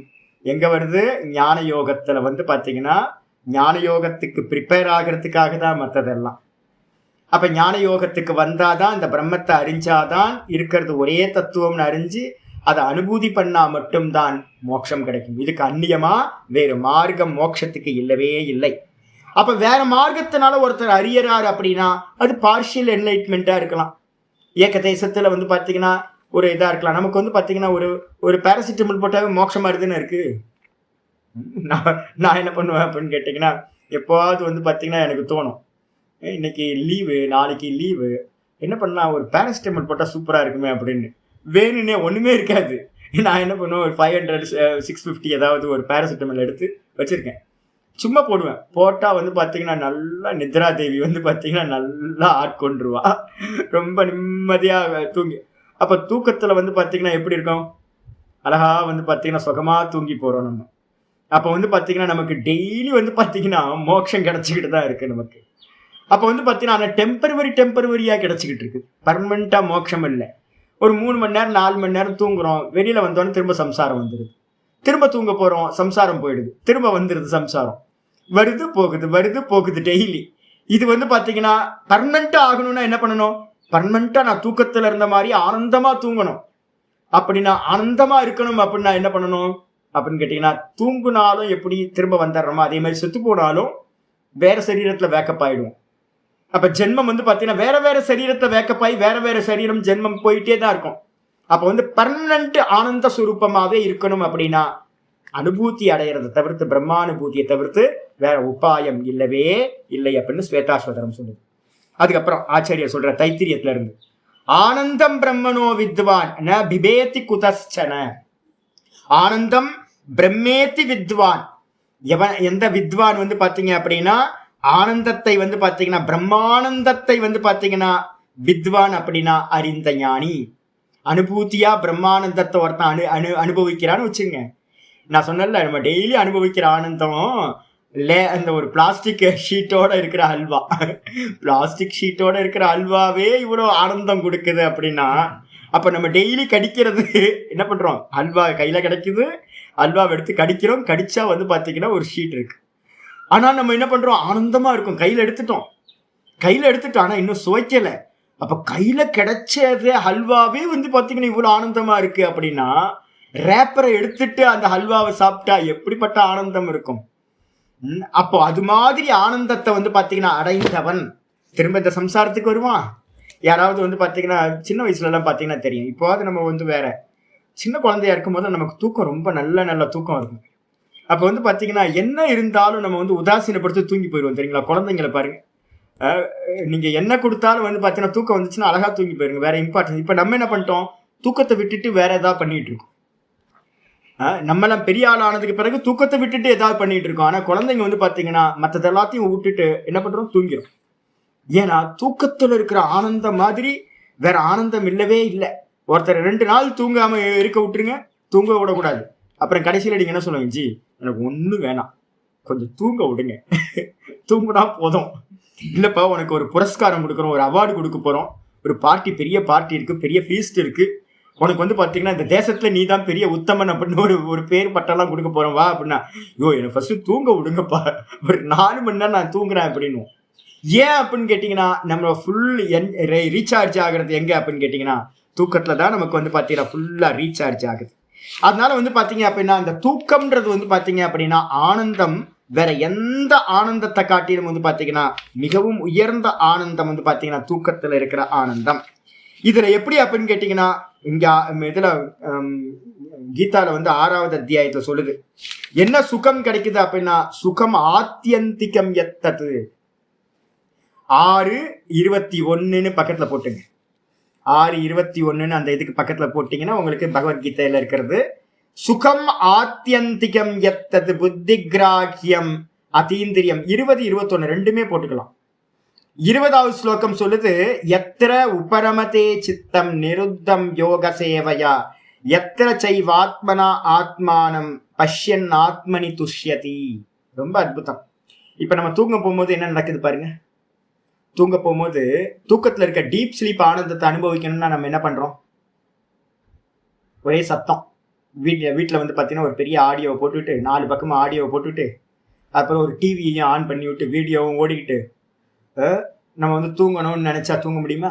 எங்க வருது, ஞான யோகத்துல பாத்தீங்கன்னா ஞான யோகத்துக்கு ப்ரிப்பேர் ஆகிறதுக்காக தான் மற்றதெல்லாம். அப்ப ஞான யோகத்துக்கு வந்தாதான் இந்த பிரம்மத்தை அறிஞ்சாதான் இருக்கிறது ஒரே தத்துவம்னு அறிஞ்சு அதை அனுபூதி பண்ணா மட்டும்தான் மோட்சம் கிடைக்கும். இதுக்கு அந்நியமா வேறு மார்க்கம் மோட்சத்துக்கு இல்லவே இல்லை. அப்ப வேற மார்க்கத்தினால ஒருத்தர் அறியறாரு அப்படின்னா அது பார்ஷியல் என்லைட்மெண்டா இருக்கலாம். ஏக தேசத்துல பாத்தீங்கன்னா ஒரு இதா இருக்கலாம். நமக்கு பாத்தீங்கன்னா ஒரு பேராசிட்டமல் போட்டாவே மோட்சம் வருதுன்னு இருக்கு. நான் என்ன பண்ணுவேன் அப்படின்னு கேட்டீங்கன்னா, எப்போவாவது பாத்தீங்கன்னா எனக்கு தோணும், இன்னைக்கு லீவு, நாளைக்கு லீவு, என்ன பண்ணா ஒரு பேராசிட்டமல் போட்டால் சூப்பராக இருக்குமே அப்படின்னு. வேணுன்னே ஒன்றுமே இருக்காது. நான் என்ன பண்ணுவேன், ஒரு 500 650 ஏதாவது ஒரு பேராசிட்டமல் எடுத்து வச்சுருக்கேன், சும்மா போடுவேன். போட்டால் பார்த்தீங்கன்னா நல்லா நித்ரா தேவி பார்த்தீங்கன்னா நல்லா ஆட்கொண்டுருவா, ரொம்ப நிம்மதியாக தூங்கி. அப்போ தூக்கத்தில் பார்த்தீங்கன்னா எப்படி இருக்கும், அழகா பார்த்தீங்கன்னா சுகமாக தூங்கி போகிறோம் நம்ம. அப்போ பார்த்தீங்கன்னா நமக்கு டெய்லி பார்த்தீங்கன்னா மோட்சம் கிடச்சிக்கிட்டு தான் இருக்குது நமக்கு. அப்போ பார்த்தீங்கன்னா டெம்பரவரியாக கிடச்சிக்கிட்டு இருக்கு, பர்மனெண்ட்டாக மோட்சம் இல்லை. ஒரு 3 மணி நேரம் 4 மணி நேரம் தூங்குறோம், வெளியில் வந்தோடனே திரும்ப சம்சாரம் வந்துடுது, திரும்ப தூங்க போகிறோம், சம்சாரம் போயிடுது, திரும்ப வந்துடுது சம்சாரம், வருது போகுது டெய்லி. இது பார்த்தீங்கன்னா பர்மனெண்ட்டாக ஆகணும்னா என்ன பண்ணணும், பர்மனெண்ட்டாக நான் தூக்கத்தில் இருந்த மாதிரி ஆனந்தமாக தூங்கணும். அப்படின்னா ஆனந்தமாக இருக்கணும் அப்படின்னா என்ன பண்ணணும் அப்படின்னு கேட்டிங்கன்னா, தூங்குனாலும் எப்படி திரும்ப வந்துடுறோமோ அதே மாதிரி செத்து போனாலும் வேற சரீரத்தில் வேக்கப் ஆகிடுவோம். அப்போ ஜென்மம் பார்த்தீங்கன்னா வேற சரீரத்தை வேக்கப்பாய் வேற சரீரம் ஜென்மம் போயிட்டே தான் இருக்கும். அப்போ பர்மனன்ட் ஆனந்த சுரூபமாகவே இருக்கணும் அப்படின்னா அனுபூதி அடையிறதை தவிர்த்து, பிரம்மானுபூதியை தவிர்த்து வேற உபாயம் இல்லவே இல்லை அப்படின்னு ஸ்வேதாஸ்வதரம் சொல்லுது. அதுக்கப்புறம் ஆச்சாரியர் சொல்ற தைத்திரியத்துல இருந்து, ஆனந்தம் பிரம்மனோ வித்வான் ந பிபேதி குதஸ்சன. ஆனந்தம் பிரம்மேதி வித்வான். எந்த வித்வான் பாத்தீங்க அப்படின்னா ஆனந்தத்தை பாத்தீங்கன்னா பிரம்மானந்தத்தை பாத்தீங்கன்னா வித்வான் அப்படின்னா அறிந்த ஞானி. அனுபூதியா பிரம்மானந்தத்தை ஒருத்தன் அனுபவிக்கிறான்னு வச்சுங்க. நான் சொன்னல, நம்ம டெய்லி அனுபவிக்கிற ஆனந்தம் அந்த ஒரு பிளாஸ்டிக் ஷீட்டோட இருக்கிற அல்வா, பிளாஸ்டிக் ஷீட்டோட இருக்கிற அல்வாவே இவ்வளோ ஆனந்தம் கொடுக்குது அப்படின்னா, அப்ப நம்ம டெய்லி கடிக்கிறது என்ன பண்றோம், அல்வா கையில கிடைக்குது, அல்வாவை எடுத்து கடிக்கிறோம், கடிச்சா பாத்தீங்கன்னா ஒரு ஷீட் இருக்கு. ஆனால் நம்ம என்ன பண்றோம், ஆனந்தமா இருக்கும், கையில எடுத்துட்டோம், ஆனா இன்னும் சுவைக்கல. அப்ப கையில கிடைச்சது ஹல்வாவே பாத்தீங்கன்னா இவ்வளவு ஆனந்தமா இருக்கு அப்படின்னா, ரேப்பரை எடுத்துட்டு அந்த ஹல்வாவை சாப்பிட்டா எப்படிப்பட்ட ஆனந்தம் இருக்கும். அப்போ அது மாதிரி ஆனந்தத்தை பாத்தீங்கன்னா அடைந்தவன் திரும்ப இந்த சம்சாரத்துக்கு வருவான். யாராவது பாத்தீங்கன்னா சின்ன வயசுல எல்லாம் பாத்தீங்கன்னா தெரியும், இப்போது நம்ம வேற சின்ன குழந்தையா இருக்கும் போது நமக்கு தூக்கம் ரொம்ப நல்ல தூக்கம் இருக்கும். அப்போ பாத்தீங்கன்னா என்ன இருந்தாலும் நம்ம உதாசீனப்படுத்தி தூங்கி போயிடுவோம் தெரியுங்களா. குழந்தைங்களை பாருங்க, நீங்க என்ன கொடுத்தாலும் பாத்தீங்கன்னா தூக்கம் வந்துச்சுன்னா அழகா தூங்கி போயிருங்க, வேற இம்பார்ட்டன்ஸ். இப்ப நம்ம என்ன பண்ணிட்டோம், தூக்கத்தை விட்டுட்டு வேற ஏதாவது பண்ணிட்டு இருக்கோம். நம்மளாம் பெரிய ஆள் ஆனதுக்கு பிறகு தூக்கத்தை விட்டுட்டு ஏதாவது பண்ணிட்டு இருக்கோம். ஆனா குழந்தைங்க பாத்தீங்கன்னா மற்றது எல்லாத்தையும் விட்டுட்டு என்ன பண்றோம், தூங்கிறோம். ஏன்னா தூக்கத்துல இருக்கிற ஆனந்தம் மாதிரி வேற ஆனந்தம் இல்லவே இல்லை. ஒருத்தர் 2 நாள் தூங்காம இருக்க விட்டுருங்க, தூங்க விடக்கூடாது. அப்புறம் கடைசியில் நீங்க என்ன சொல்லுங்க, ஜி எனக்கு ஒன்றும் வேணாம், கொஞ்சம் தூங்க விடுங்க, தூங்குனா போதும். இல்லப்பா உனக்கு ஒரு புரஸ்காரம் கொடுக்குறோம், ஒரு அவார்டு கொடுக்க போறோம், ஒரு பார்ட்டி, பெரிய பார்ட்டி இருக்கு, பெரிய ஃபீஸ்ட் இருக்கு, உனக்கு பாத்தீங்கன்னா இந்த தேசத்துல நீ தான் பெரிய உத்தமன் அப்படின்னு ஒரு பேர் பட்டெல்லாம் கொடுக்க போறோம் வா அப்படின்னா, ஐயோ எனக்கு ஃபர்ஸ்ட் தூங்க விடுங்கப்பா, ஒரு 4 மணி நேரம் நான் தூங்குறேன் அப்படின்னு. ஏன் அப்படின்னு கேட்டீங்கன்னா, நம்ம ஃபுல் ரீசார்ஜ் ஆகுறது எங்க அப்படின்னு கேட்டீங்கன்னா தூக்கத்துல தான் நமக்கு பாத்தீங்கன்னா ஃபுல்லா ரீசார்ஜ் ஆகுது. அதனால பாத்தீங்க அப்படின்னா அந்த தூக்கம்ன்றது பாத்தீங்க அப்படின்னா ஆனந்தம் வேற எந்த ஆனந்தத்தை காட்டிலும் பாத்தீங்கன்னா மிகவும் உயர்ந்த ஆனந்தம் பாத்தீங்கன்னா தூக்கத்துல இருக்கிற ஆனந்தம். இதுல எப்படி அப்படின்னு கேட்டீங்கன்னா, இங்க இதுல கீதால 6வது அத்தியாயத்துல சொல்லுது, என்ன சுகம் கிடைக்குது அப்படின்னா, சுகம் ஆத்தியந்திகம் எத்தது. 6:21 பக்கத்துல போட்டுங்க, 6:21 அந்த இதுக்கு பக்கத்துல போட்டீங்கன்னா உங்களுக்கு பகவத்கீதையில இருக்கிறது. சுகம் ஆத்தியந்திகம் எத்தது புத்தி கிராஹ்யம் அதீந்திரியம். 20, 21 ரெண்டுமே போட்டுக்கலாம். 20வது ஸ்லோகம் சொல்லுது, எத்திர உபரமதே சித்தம் நிருத்தம் யோக சேவையா எத்திர சைவாத்மனா ஆத்மானம் பஷ்யன் ஆத்மனி துஷ்யதி. ரொம்ப அற்புதம். இப்ப நம்ம தூங்க போகும்போது என்ன நடக்குது பாருங்க. தூங்க போகும்போது தூக்கத்துல இருக்க டீப் ஸ்லீப் ஆனந்தத்தை அனுபவிக்கணும்னா நம்ம என்ன பண்றோம்? ஒரே சத்தம். வீட்டில் வந்து பார்த்தீங்கன்னா ஒரு பெரிய ஆடியோவை போட்டுவிட்டு 4 பக்கமாக ஆடியோவை போட்டுவிட்டு அப்புறம் ஒரு டிவியையும் ஆன் பண்ணி விட்டு வீடியோவும் ஓடிக்கிட்டு நம்ம வந்து தூங்கணும்னு நினச்சா தூங்க முடியுமா?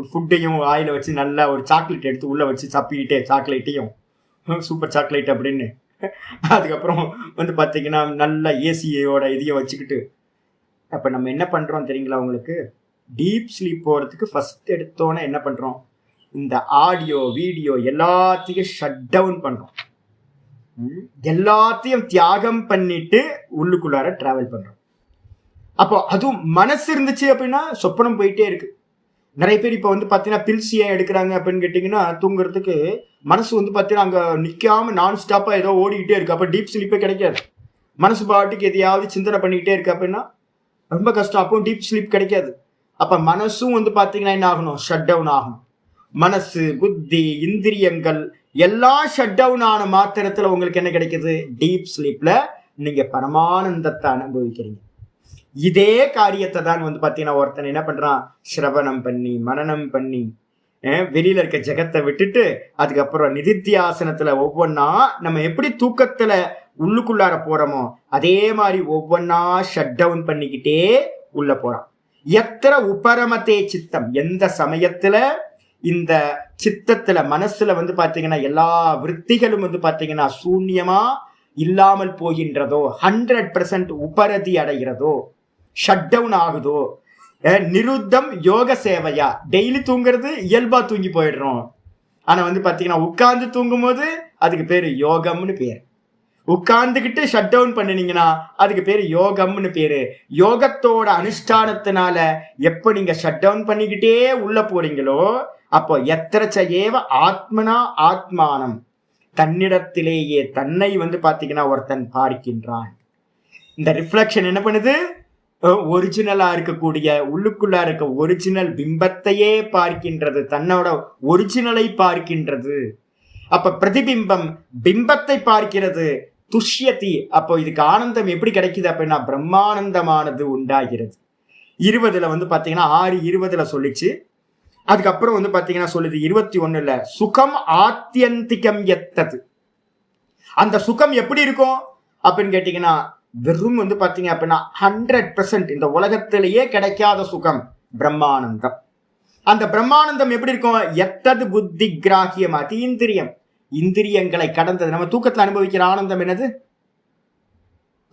ஃபுட்டையும் வாயில் வச்சு நல்லா ஒரு சாக்லேட் எடுத்து உள்ளே வச்சு சப்பிக்கிட்டே சாக்லேட்டையும் சூப்பர் சாக்லேட் அப்படின்னு அதுக்கப்புறம் வந்து பார்த்தீங்கன்னா நல்லா ஏசியோட இதையும் வச்சுக்கிட்டு அப்போ நம்ம என்ன பண்ணுறோம் தெரியுங்களா உங்களுக்கு? டீப் ஸ்லீப் போகிறதுக்கு ஃபஸ்ட் எடுத்தோன்னே என்ன பண்ணுறோம்? இந்த ஆடியோ வீடியோ எல்லாத்தையும் ஷட் டவுன் பண்ணுறோம். எல்லாத்தையும் தியாகம் பண்ணிட்டு உள்ளுக்குள்ளார டிராவல் பண்ணுறோம். அப்போ அதுவும் மனசு இருந்துச்சு அப்படின்னா சொப்பனம் போயிட்டே இருக்கு. நிறைய பேர் இப்போ வந்து பார்த்தீங்கன்னா பில்ஸ் ஏன் எடுக்கிறாங்க அப்படின்னு கேட்டிங்கன்னா, தூங்குறதுக்கு மனசு வந்து பார்த்தீங்கன்னா அங்கே நிற்காம நான் ஸ்டாப்பாக ஏதோ ஓடிக்கிட்டே இருக்கு. அப்போ டீப் ஸ்லீப்பே கிடைக்காது. மனசு பாட்டுக்கு எதையாவது சிந்தனை பண்ணிக்கிட்டே இருக்கு அப்படின்னா ரொம்ப கஷ்டம். அப்போ டீப் ஸ்லீப் கிடைக்காது. அப்போ மனசும் வந்து பார்த்தீங்கன்னா என்ன ஆகணும்? ஷட் டவுன் ஆகணும். மனசு, புத்தி, இந்திரியங்கள் எல்லாம் ஷட் டவுன் ஆன மாத்திரத்தில் உங்களுக்கு என்ன கிடைக்குது? டீப் ஸ்லீப்ல நீங்க பரமானந்தத்தை அனுபவிக்கிறீங்க. இதே காரியத்தை தான் வந்து பார்த்தீங்கன்னா ஒருத்தன் என்ன பண்றான்? சிரவணம் பண்ணி மனனம் பண்ணி வெளியில இருக்க ஜெகத்தை விட்டுட்டு அதுக்கப்புறம் நிதித்தியாசனத்துல ஒவ்வொன்னா நம்ம எப்படி தூக்கத்துல உள்ளுக்குள்ளார போறோமோ அதே மாதிரி ஒவ்வொன்னா ஷட் டவுன் பண்ணிக்கிட்டே உள்ள போறான். எத்திர உபரமதே சித்தம், எந்த சமயத்துல இந்த சித்தத்துல மனசுல வந்து பாத்தீங்கன்னா எல்லா விருத்திகளும் வந்து பாத்தீங்கன்னா சூன்யமா இல்லாமல் போகின்றதோ, 100% உபரதி அடைகிறதோ, ஷட் டவுன் ஆகுதோ, நிருத்தம் யோக சேவையா, டெய்லி தூங்குறது இயல்பா தூங்கி போயிடுறோம். ஆனா வந்து பாத்தீங்கன்னா உட்கார்ந்து தூங்கும் போது அதுக்கு பேரு யோகம்னு பேரு. உட்கார்ந்துகிட்டு ஷட் டவுன் பண்ணினீங்கன்னா அதுக்கு பேரு யோகம்னு பேரு. யோகத்தோட அனுஷ்டானத்தினால எப்ப நீங்க ஷட் டவுன் பண்ணிக்கிட்டே உள்ள போறீங்களோ அப்போ எத்திரச்சேவ ஆத்மனா ஆத்மானம், தன்னிடத்திலேயே தன்னை வந்து பாத்தீங்கன்னா ஒருத்தன் பார்க்கின்றான். இந்த ரிஃப்ளெக்ஷன் என்ன பண்ணுது? ஒரிஜினலா இருக்கக்கூடிய உள்ளுக்குள்ளா இருக்க ஒரிஜினல் பிம்பத்தையே பார்க்கின்றது, தன்னோட ஒரிஜினலை பார்க்கின்றது. அப்ப பிரதிபிம்பம் பிம்பத்தை பார்க்கிறது. துஷ்யதி, அப்போ இதுக்கு ஆனந்தம் எப்படி கிடைக்குது அப்படின்னா பிரம்மானந்தமானது உண்டாகிறது. 20 வந்து பாத்தீங்கன்னா 6:20 சொல்லிச்சு. அதுக்கப்புறம் வந்து பாத்தீங்கன்னா சொல்லுது 21 சுகம் ஆத்தியந்திகம் எத்தது. அந்த சுகம் எப்படி இருக்கும் அப்படின்னு கேட்டீங்கன்னா வெறும் வந்து பாத்தீங்க அப்படின்னா 100% இந்த உலகத்திலேயே கிடைக்காத சுகம் பிரம்மானந்தம். அந்த பிரம்மானந்தம் எப்படி இருக்கும்? எத்தது புத்தி கிராகியம் அதீந்திரியம், இந்திரியங்களை கடந்தது. நம்ம தூக்கத்துல அனுபவிக்கிற ஆனந்தம் என்னது?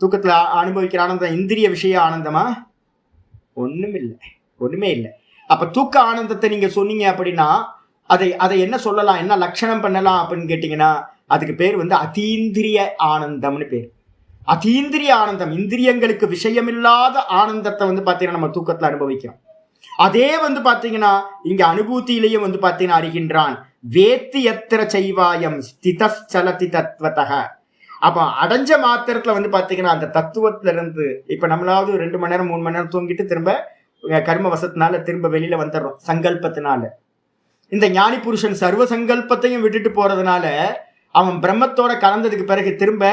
தூக்கத்துல அனுபவிக்கிற ஆனந்தம் இந்திரிய விஷய ஆனந்தமா? ஒண்ணுமே இல்லை. அப்ப தூக்க ஆனந்தத்தை நீங்க சொன்னீங்க அப்படின்னா அதை என்ன சொல்லலாம், என்ன லட்சணம் பண்ணலாம் அப்படின்னு கேட்டீங்கன்னா அதுக்கு பேர் வந்து அதீந்திரிய ஆனந்தம்னு பேர். அதீந்திரிய ஆனந்தம், இந்திரியங்களுக்கு விஷயமில்லாத ஆனந்தத்தை வந்து பாத்தீங்கன்னா நம்ம தூக்கத்துல அனுபவிக்கிறோம். அதே வந்து பாத்தீங்கன்னா இங்க அனுபூதியிலேயே வந்து பாத்தீங்கன்னா அறிகின்றான். வேத்தி எத்திர செய்வாயம் ஸ்திதலதி தத்துவத்தக. அப்ப அடைஞ்ச மாத்திரத்துல வந்து பாத்தீங்கன்னா அந்த தத்துவத்துல இருந்து இப்ப நம்மளாவது 2 மணி நேரம் 3 மணி நேரம் தூங்கிட்டு திரும்ப கர்ம வசத்தினால திரும்ப வெளியில வந்துடுறோம் சங்கல்பத்தினால. இந்த ஞானி புருஷன் சர்வ சங்கல்பத்தையும் விட்டுட்டு போறதுனால அவன் பிரம்மத்தோட கலந்ததுக்கு பிறகு திரும்ப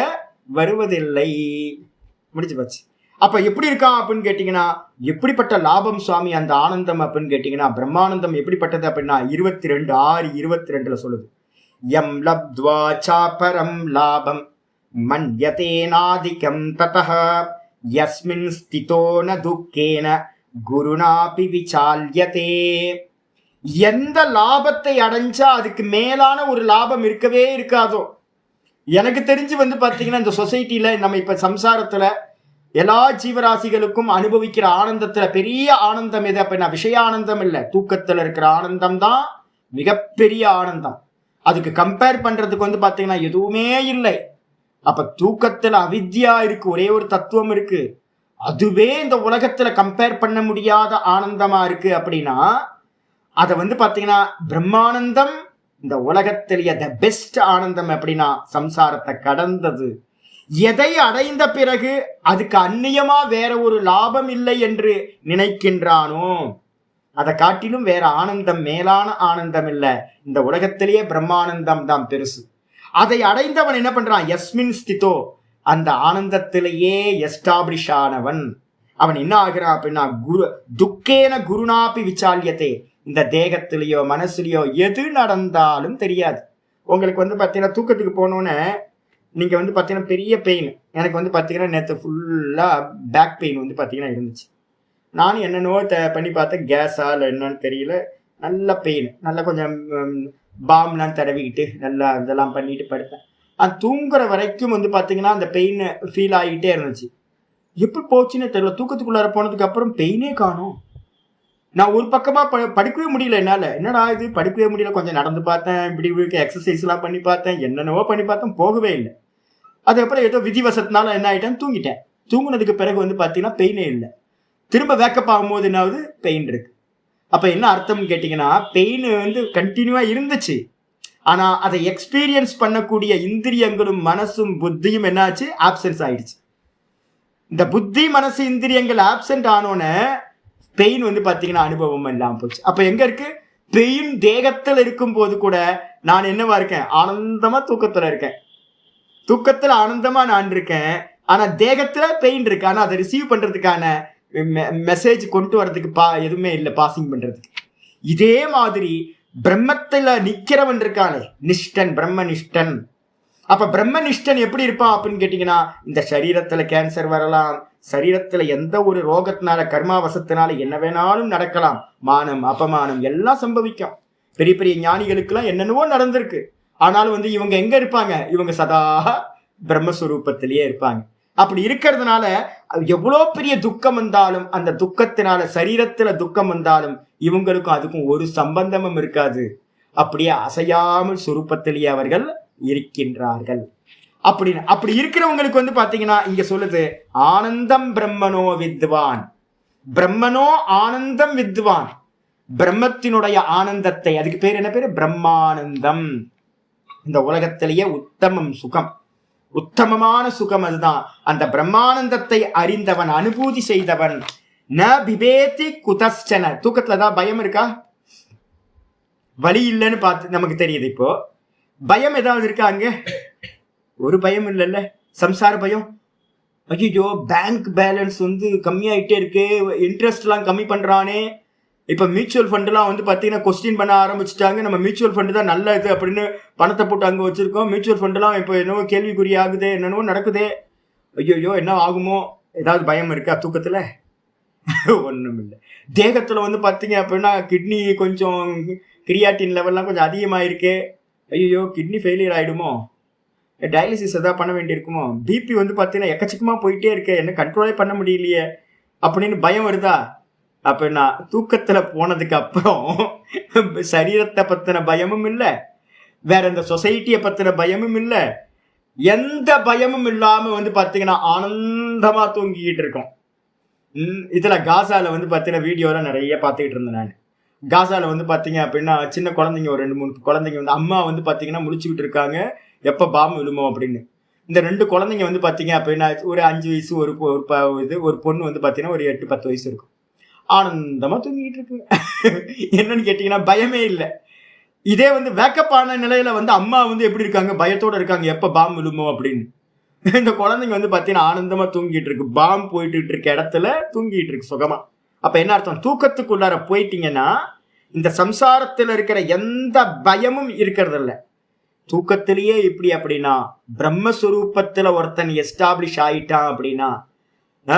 வருவதில்லை. முடிச்சு போச்சு. அப்ப எப்படி இருக்கான் அப்படின்னு கேட்டீங்கன்னா எப்படிப்பட்ட லாபம் சுவாமி அந்த ஆனந்தம் அப்படின்னு கேட்டீங்கன்னா பிரம்மானந்தம் எப்படிப்பட்டது அப்படின்னா 22:6-22 சொல்லுது. யம் லப்த்வா சாபரம் லாபம் மன்யதேனாதிகம் ததஹ யஸ்மின் ஸ்திதோ ந துக்கேன குருநாபி விசால்யதே. எந்த லாபத்தை அடைஞ்சா அதுக்கு மேலான ஒரு லாபம் இருக்கவே இருக்காதோ. எனக்கு தெரிஞ்சு வந்து பாத்தீங்கன்னா இந்த சொசைட்டில நம்ம இப்ப சம்சாரத்துல எல்லா ஜீவராசிகளுக்கும் அனுபவிக்கிற ஆனந்தத்துல பெரிய ஆனந்தம் எது அப்படின்னா விஷய ஆனந்தம் இல்லை, தூக்கத்துல இருக்கிற ஆனந்தம் தான் மிகப்பெரிய ஆனந்தம். அதுக்கு கம்பேர் பண்றதுக்கு வந்து பாத்தீங்கன்னா எதுவுமே இல்லை. அப்ப தூக்கத்துல அவித்யா இருக்கு, ஒரே ஒரு தத்துவம் இருக்கு, அதுவே இந்த உலகத்துல கம்பேர் பண்ண முடியாத ஆனந்தமா இருக்கு அப்படின்னா அதை வந்து பாத்தீங்கன்னா பிரம்மானந்தம் இந்த உலகத்திலேயே த பெஸ்ட் ஆனந்தம் அப்படின்னா சம்சாரத்தை கடந்தது. எதை அடைந்த பிறகு அதுக்கு அந்நியமா வேற ஒரு லாபம் இல்லை என்று நினைக்கின்றானோ அதை காட்டிலும் வேற ஆனந்தம், மேலான ஆனந்தம் இல்லை. இந்த உலகத்திலேயே பிரம்மானந்தம் தான் பெருசு. அதை அடைந்தவன் என்ன பண்றான்? யஸ்மின் ஸ்திதோ, அந்த ஆனந்தத்திலேயே எஸ்டாப்ளிஷ் ஆனவன் அவன் என்ன ஆகிறான் அப்படின்னா, துக்கேன குருநாபி விசால்யத்தே, இந்த தேகத்திலேயோ மனசுலையோ எது நடந்தாலும் தெரியாது. உங்களுக்கு பார்த்தீங்கன்னா தூக்கத்துக்கு போனோன்னே நீங்கள் பார்த்தீங்கன்னா பெரிய பெயின், எனக்கு பார்த்தீங்கன்னா நேற்று ஃபுல்லாக பேக் பெயின் பார்த்தீங்கன்னா இருந்துச்சு. நானும் என்னென்னவோ பண்ணி பார்த்தேன், கேஸா இல்லை என்னன்னு தெரியல, நல்ல பெயின், நல்லா கொஞ்சம் பாம்லாம் தடவிக்கிட்டு நல்லா இதெல்லாம் பண்ணிட்டு படுத்தேன். அது தூங்குற வரைக்கும் பார்த்தீங்கன்னா அந்த பெயின் ஃபீல் ஆகிட்டே இருந்துச்சு. எப்படி போச்சுன்னு தெரியல. தூக்கத்துக்குள்ளார போனதுக்கு அப்புறம் பெயினே காணும். நான் ஒரு பக்கமாக படுக்கவே முடியல என்னால். என்னடா இது படுக்கவே முடியல. கொஞ்சம் நடந்து பார்த்தேன், இப்படி எக்ஸசைஸ்லாம் பண்ணி பார்த்தேன், என்னென்னவோ பண்ணி பார்த்தேன், போகவே இல்லை. அதுக்கப்புறம் ஏதோ விதிவசத்தினால என்ன ஆகிட்டேன், தூங்கிட்டேன். தூங்குனதுக்கு பிறகு பார்த்தீங்கன்னா பெயினே இல்லை. திரும்ப வேக்கப் ஆகும்போது என்னாவது பெயின் இருக்கு. அப்போ என்ன அர்த்தம்னு கேட்டிங்கன்னா, பெயின் கண்டினியூவாக இருந்துச்சு. ஆனால் அதை எக்ஸ்பீரியன்ஸ் பண்ணக்கூடிய இந்திரியங்களும் மனசும் புத்தியும் என்னாச்சு, ஆப்சன்ஸ் ஆயிடுச்சு. இந்த புத்தி மனசு இந்திரியங்கள் ஆப்சென்ட் ஆனோன்னு பெயின் பார்த்தீங்கன்னா அனுபவம் இல்லாமல் போச்சு. அப்போ எங்கே இருக்கு பெயின்? தேகத்தில் இருக்கும் போது கூட நான் என்னவா இருக்கேன்? ஆனந்தமாக தூக்கத்தில் இருக்கேன். தூக்கத்தில் ஆனந்தமாக நான் இருக்கேன். ஆனால் தேகத்தில் பெயின் இருக்கு. ஆனால் அதை ரிசீவ் பண்ணுறதுக்கான மெசேஜ் கொண்டு வரதுக்கு எதுவுமே இல்லை, பாசிங் பண்ணுறதுக்கு. இதே மாதிரி பிரம்மத்தில் நிற்கிறவன் இருக்கானே, நிஷ்டன், பிரம்மனிஷ்டன். அப்போ பிரம்மனிஷ்டன் எப்படி இருப்பான் அப்படின்னு கேட்டிங்கன்னா, இந்த சரீரத்தில் கேன்சர் வரலாம், சரீரத்தில் எந்த ஒரு ரோகத்தினால கர்மாவசத்தினால என்ன வேணாலும் நடக்கலாம், மானம் அபமானம் எல்லாம் சம்பவிக்கும். பெரிய பெரிய ஞானிகளுக்கெல்லாம் என்னென்னவோ நடந்திருக்கு. ஆனாலும் இவங்க எங்க இருப்பாங்க? இவங்க சதா பிரம்மஸ்வரூபத்திலேயே இருப்பாங்க. அப்படி இருக்கிறதுனால எவ்வளோ பெரிய துக்கம் வந்தாலும், அந்த துக்கத்தினால சரீரத்துல துக்கம் வந்தாலும் இவங்களுக்கும் அதுக்கும் ஒரு சம்பந்தமும் இருக்காது. அப்படியே அசையாமல் சுரூபத்திலேயே அவர்கள் இருக்கின்றார்கள். அப்படி இருக்கிறவங்களுக்கு பாத்தீங்கன்னா இங்க சொல்லுது, ஆனந்தம் பிரம்மனோ வித்வான். பிரம்மனோ ஆனந்தம் வித்வான். பிரம்மத்தினுடைய ஆனந்தத்தை, அதுக்கு பேர் என்ன பேரு? பிரம்மானந்தம். இந்த உலகத்திலேயே உத்தமம் சுகம், உத்தமமான சுகம் அதுதான். அந்த பிரம்மானந்தத்தை அறிந்தவன், அனுபூதி செய்தவன். ந பிபேதி குதஸ்சன. தூக்கத்துலதான் பயம் இருக்கா? வலி இல்லைன்னு பார்த்து நமக்கு தெரியுது. இப்போ பயம் ஏதாவது இருக்கா? அங்க ஒரு பயம் இல்லைல்ல. சம்சார பயம். ஐயோ பேங்க் பேலன்ஸ் கம்மியாயிட்டே இருக்கு, இன்ட்ரெஸ்ட் எல்லாம் கம்மி பண்றானே. இப்போ மியூச்சுவல் ஃபண்டுலாம் பார்த்தீங்கன்னா கொஸ்டின் பண்ண ஆரம்பிச்சுட்டாங்க. நம்ம மியூச்சுவல் ஃபண்டு தான் நல்ல இது அப்படின்னு பணத்தை போட்டு அங்கே வச்சுருக்கோம். மியூச்சுவல் ஃபண்டுலாம் இப்போ என்னவோ கேள்விக்குறி ஆகுது, என்னென்னவோ நடக்குது. ஐயோ என்ன ஆகுமோ? ஏதாவது பயம் இருக்கா தூக்கத்தில்? ஒன்றும் இல்லை. தேகத்தில் பார்த்தீங்க அப்படின்னா கிட்னி கொஞ்சம் கிரியாட்டின் லெவல்லாம் கொஞ்சம் அதிகமாக இருக்கு. ஐயோ கிட்னி ஃபெயிலியர் ஆகிடுமோ, டயாலிசிஸ் எதாவது பண்ண வேண்டியிருக்குமோ, பிபி பார்த்தீங்கன்னா எக்கச்சக்கமாக போயிட்டே இருக்கு, என்ன கண்ட்ரோலே பண்ண முடியலையே அப்படின்னு பயம் வருதா? அப்படின்னா தூக்கத்தில் போனதுக்கு அப்புறம் சரீரத்தை பற்றின பயமும் இல்லை, வேற இந்த சொசைட்டியை பற்றின பயமும் இல்லை, எந்த பயமும் இல்லாமல் பார்த்தீங்கன்னா ஆனந்தமாக தூங்கிக்கிட்டு இருக்கோம். இதில் காசாவில் பார்த்தீங்கன்னா வீடியோலாம் நிறைய பார்த்துக்கிட்டு இருந்தேன் நான். காசாவில் பார்த்தீங்க அப்படின்னா சின்ன குழந்தைங்க, ஒரு 2-3 குழந்தைங்க அம்மா பார்த்தீங்கன்னா முழிச்சுக்கிட்டு இருக்காங்க, எப்போ பாம்பு விழுமோ அப்படின்னு. இந்த 2 குழந்தைங்க பார்த்தீங்க அப்படின்னா ஒரு 5 வயசு, ஒரு பொண்ணு பார்த்தீங்கன்னா ஒரு 8-10 வயசு இருக்கும். ஆனந்தமாக தூங்கிட்டு இருக்கு. என்னன்னு கேட்டிங்கன்னா பயமே இல்லை. இதே வேக்கப் ஆன நிலையில அம்மா எப்படி இருக்காங்க? பயத்தோட இருக்காங்க, எப்போ பாம்பு விழுமோ அப்படின்னு. இந்த குழந்தைங்க பார்த்தீங்கன்னா ஆனந்தமாக தூங்கிட்டு இருக்கு, பாம்பு போயிட்டு இருக்க இடத்துல தூங்கிட்டு இருக்கு சுகமா. அப்போ என்ன அர்த்தம்? தூக்கத்துக்குள்ளார போயிட்டீங்கன்னா இந்த சம்சாரத்தில் இருக்கிற எந்த பயமும் இருக்கிறது இல்லை. தூக்கத்திலேயே இப்படி அப்படின்னா பிரம்மஸ்வரூபத்தில் ஒருத்தன் எஸ்டாப்ளிஷ் ஆயிட்டான் அப்படின்னா,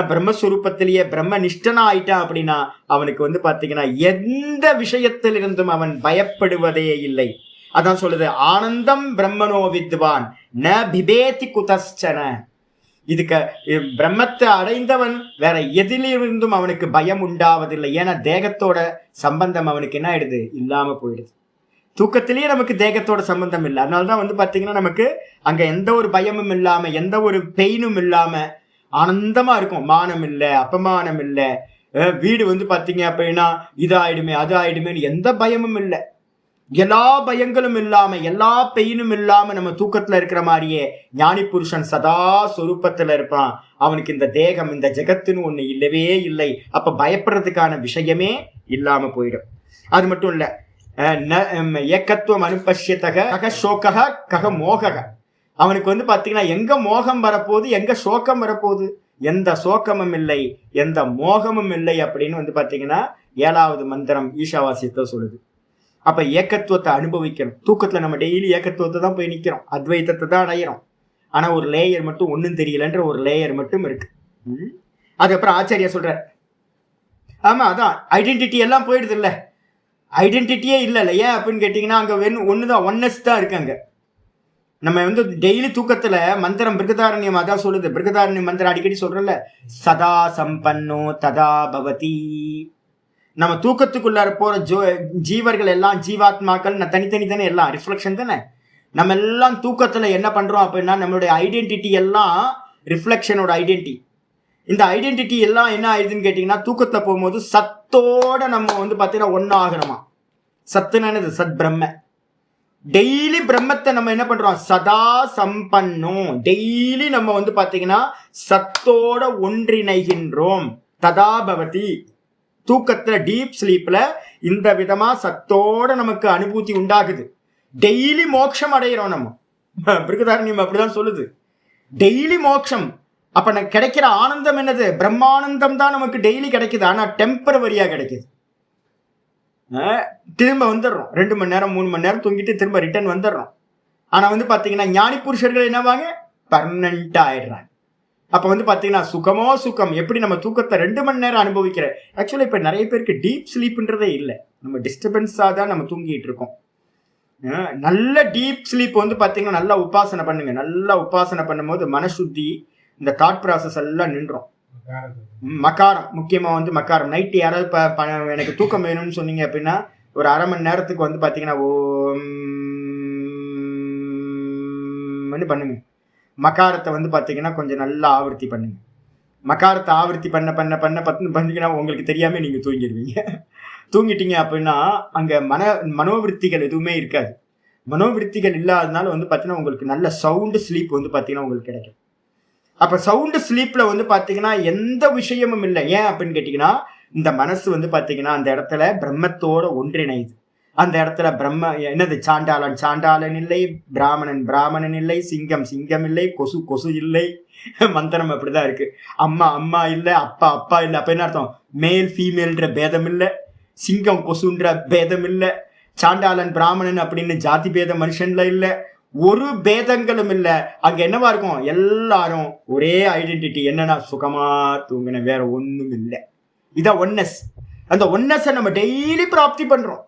பிரம்மஸ்வரூபத்திலேயே பிரம்ம நிஷ்டனா ஆயிட்டான் அப்படின்னா அவனுக்கு பார்த்தீங்கன்னா எந்த விஷயத்திலிருந்தும் அவன் பயப்படுவதே இல்லை. அதான் சொல்லுது, ஆனந்தம் பிரம்மனோ வித்வான் ந பிபேதி குதஸ்சன. இதுக்கு பிரம்மத்தை அடைந்தவன் வேற எதிலிருந்தும் அவனுக்கு பயம் உண்டாவதில்லை. ஏன்னா தேகத்தோட சம்பந்தம் அவனுக்கு என்ன ஆயிடுது? இல்லாம போயிடுது. தூக்கத்திலேயே நமக்கு தேகத்தோட சம்பந்தம் இல்லை. அதனாலதான் பார்த்தீங்கன்னா நமக்கு அங்க எந்த ஒரு பயமும் இல்லாம, எந்த ஒரு பெயினும் இல்லாம ஆனந்தமா இருக்கும். மானம் இல்லை, அப்பமானம் இல்லை, வீடு பார்த்தீங்க அப்படின்னா இது ஆயிடுமே அது ஆயிடுமேன்னு எந்த பயமும் இல்லை. எல்லா பயங்களும் இல்லாம எல்லா பெயினும் இல்லாம நம்ம தூக்கத்துல இருக்கிற மாதிரியே ஞானி புருஷன் சதா சொரூபத்துல இருப்பான். அவனுக்கு இந்த தேகம் இந்த ஜெகத்துன்னு ஒண்ணு இல்லவே இல்லை. அப்ப பயப்படுறதுக்கான விஷயமே இல்லாம போயிடும். அது மட்டும் இல்ல, ஏக்கத்துவம் அனுபஷ்யத்தக கக சோகக கக மோகக. அவனுக்கு வந்து பாத்தீங்கன்னா எங்க மோகம் வரப்போகுது எங்க சோகம் வரப்போகுது, எந்த சோகமும் இல்லை எந்த மோகமும் இல்லை அப்படின்னு வந்து பாத்தீங்கன்னா 7வது மந்திரம் ஈஷாவாசியத்தை சொல்லுது. அப்ப ஏக்கத்துவத்தை அனுபவிக்கணும். தூக்கத்துல நம்ம டெய்லி ஏக்கத்துவத்தை தான் போய் நிக்கிறோம், அத்வைத்தத்தை தான் அடையிறோம். ஆனா ஒரு லேயர் மட்டும் ஒன்னும் தெரியலன்ற ஒரு லேயர் மட்டும் இருக்கு. அதுக்கப்புறம் ஆச்சாரியா சொல்ற, ஆமா அதான் ஐடென்டிட்டி எல்லாம் போயிடுது இல்ல, ஐடென்டிட்டியே இல்லை ஏன் அப்படின்னு கேட்டீங்கன்னா அங்க ஒண்ணுதான் ஒன்னஸ் தான் இருக்கு. அங்க நம்ம வந்து டெய்லி தூக்கத்துல மந்திரம் பிருகதாரண்யம் அதான் சொல்லுது. பிருகதாரண்யம் மந்திரம் அடிக்கடி சொல்றல, சதா சம்பன்னோ ததா பவதி. நம்ம தூக்கத்துக்குள்ளார போற ஜீவர்கள் எல்லாம் ஜீவாத்மாக்கள் தனித்தனி தானே, எல்லாம் ரிஃப்ளெக்ஷன் தானே. நம்ம எல்லாம் தூக்கத்துல என்ன பண்றோம் அப்படின்னா நம்மளுடைய ஐடென்டிட்டி எல்லாம் ரிஃப்ளெக்ஷனோட ஐடென்டிட்டி. இந்த ஐடென்டிட்டி எல்லாம் என்ன ஆயிடுதுன்னு கேட்டீங்கன்னா தூக்கத்துல போகும்போது சத்தோட நம்ம வந்து பாத்தீங்கன்னா ஒன்னாகணுமா. சத்துனானது சத் பிரம்ம. டெய்லி பிரம்மத்தை நம்ம என்ன பண்றோம், சதா சம்பன்னும். டெய்லி நம்ம வந்து பாத்தீங்கன்னா சத்தோட ஒன்றிணைகின்றோம். ததா பவதி. தூக்கத்துல டீப் ஸ்லீப்ல இந்த விதமா சத்தோட நமக்கு அனுபூதி உண்டாகுது. டெய்லி மோட்சம் அடைகிறோம் நம்ம. பிருகதாரண்யம் அப்படிதான் சொல்லுது, டெய்லி மோட்சம். அப்ப கிடைக்கிற ஆனந்தம் என்னது, பிரம்மானந்தம் தான் நமக்கு டெய்லி கிடைக்குது. ஆனா டெம்பரவரியா கிடைக்குது. திரும்ப வந்துடுறோம், 2 மணி நேரம் 3 மணி நேரம் தூங்கிட்டு திரும்ப ரிட்டர்ன் வந்துடுறோம். ஆனா வந்து பாத்தீங்கன்னா ஞானி புருஷர்கள் என்னவாங்க, பர்மனண்டா ஆயிடுறாங்க. அப்ப வந்து பாத்தீங்கன்னா சுகமோ சுகம். எப்படி நம்ம தூக்கத்தை 2 மணி நேரம் அனுபவிக்கிற, ஆக்சுவலா இப்ப நிறைய பேருக்கு டீப் ஸ்லீப்ன்றதே இல்லை, நம்ம டிஸ்டர்பன்ஸா தான் நம்ம தூங்கிட்டு இருக்கோம். நல்ல டீப் ஸ்லீப் வந்து பாத்தீங்கன்னா நல்லா உபாசனை பண்ணுங்க. நல்லா உபாசனை பண்ணும்போது மனசுத்தி இந்த தாட் ப்ராசஸ் எல்லாம் நின்றோம். மக்காரம் முக்கியமா வந்து மக்காரம். நைட்டு யாராவது எனக்கு தூக்கம் வேணும்னு சொன்னீங்க அப்படின்னா ஒரு 1/2 மணி நேரத்துக்கு வந்து பாத்தீங்கன்னா ஓம் பண்ணுங்க. மக்காரத்தை வந்து பாத்தீங்கன்னா கொஞ்சம் நல்லா ஆவர்த்தி பண்ணுங்க. மக்காரத்தை ஆவர்த்தி பண்ண பண்ண பண்ண பண்ணீங்கன்னா உங்களுக்கு தெரியாம நீங்க தூங்கிடுவீங்க. தூங்கிட்டீங்க அப்படின்னா அங்க மனோவிருத்திகள் எதுவுமே இருக்காது. மனோவிருத்திகள் இல்லாதனால வந்து பாத்தீங்கன்னா உங்களுக்கு நல்ல சவுண்டு ஸ்லீப் வந்து பாத்தீங்கன்னா உங்களுக்கு கிடைக்கும். அப்ப சவுண்டு ஸ்லீப்ல வந்து பாத்தீங்கன்னா எந்த விஷயமும் இல்லை. ஏன் அப்படின்னு கேட்டீங்கன்னா இந்த மனசு வந்து பாத்தீங்கன்னா அந்த இடத்துல பிரம்மத்தோட ஒன்றிணைது. அந்த இடத்துல பிரம்ம என்னது, சாண்டாளன் சாண்டாளன் இல்லை, பிராமணன் பிராமணன் இல்லை, சிங்கம் சிங்கம் இல்லை, கொசு கொசு இல்லை. மந்திரம் அப்படிதான் இருக்கு. அம்மா அம்மா இல்லை, அப்பா அப்பா இல்லை. அப்ப என்ன அர்த்தம், மேல் ஃபீமேல்ன்ற பேதம் இல்லை, சிங்கம் கொசுன்ற பேதம் இல்லை, சாண்டாளன் பிராமணன் அப்படின்னு ஜாதி பேதம் மனுஷன்ல இல்லை, ஒரு பேதங்களும் இல்லை. அங்க என்னவா இருக்கும், எல்லாரும் ஒரே ஐடென்டிட்டி. என்னன்னா சுகமா தூங்கின, வேற ஒண்ணும் இல்லை. இதான் ஒன்னஸ். அந்த ஒன்னஸை நம்ம டெய்லி பிராப்தி பண்றோம்,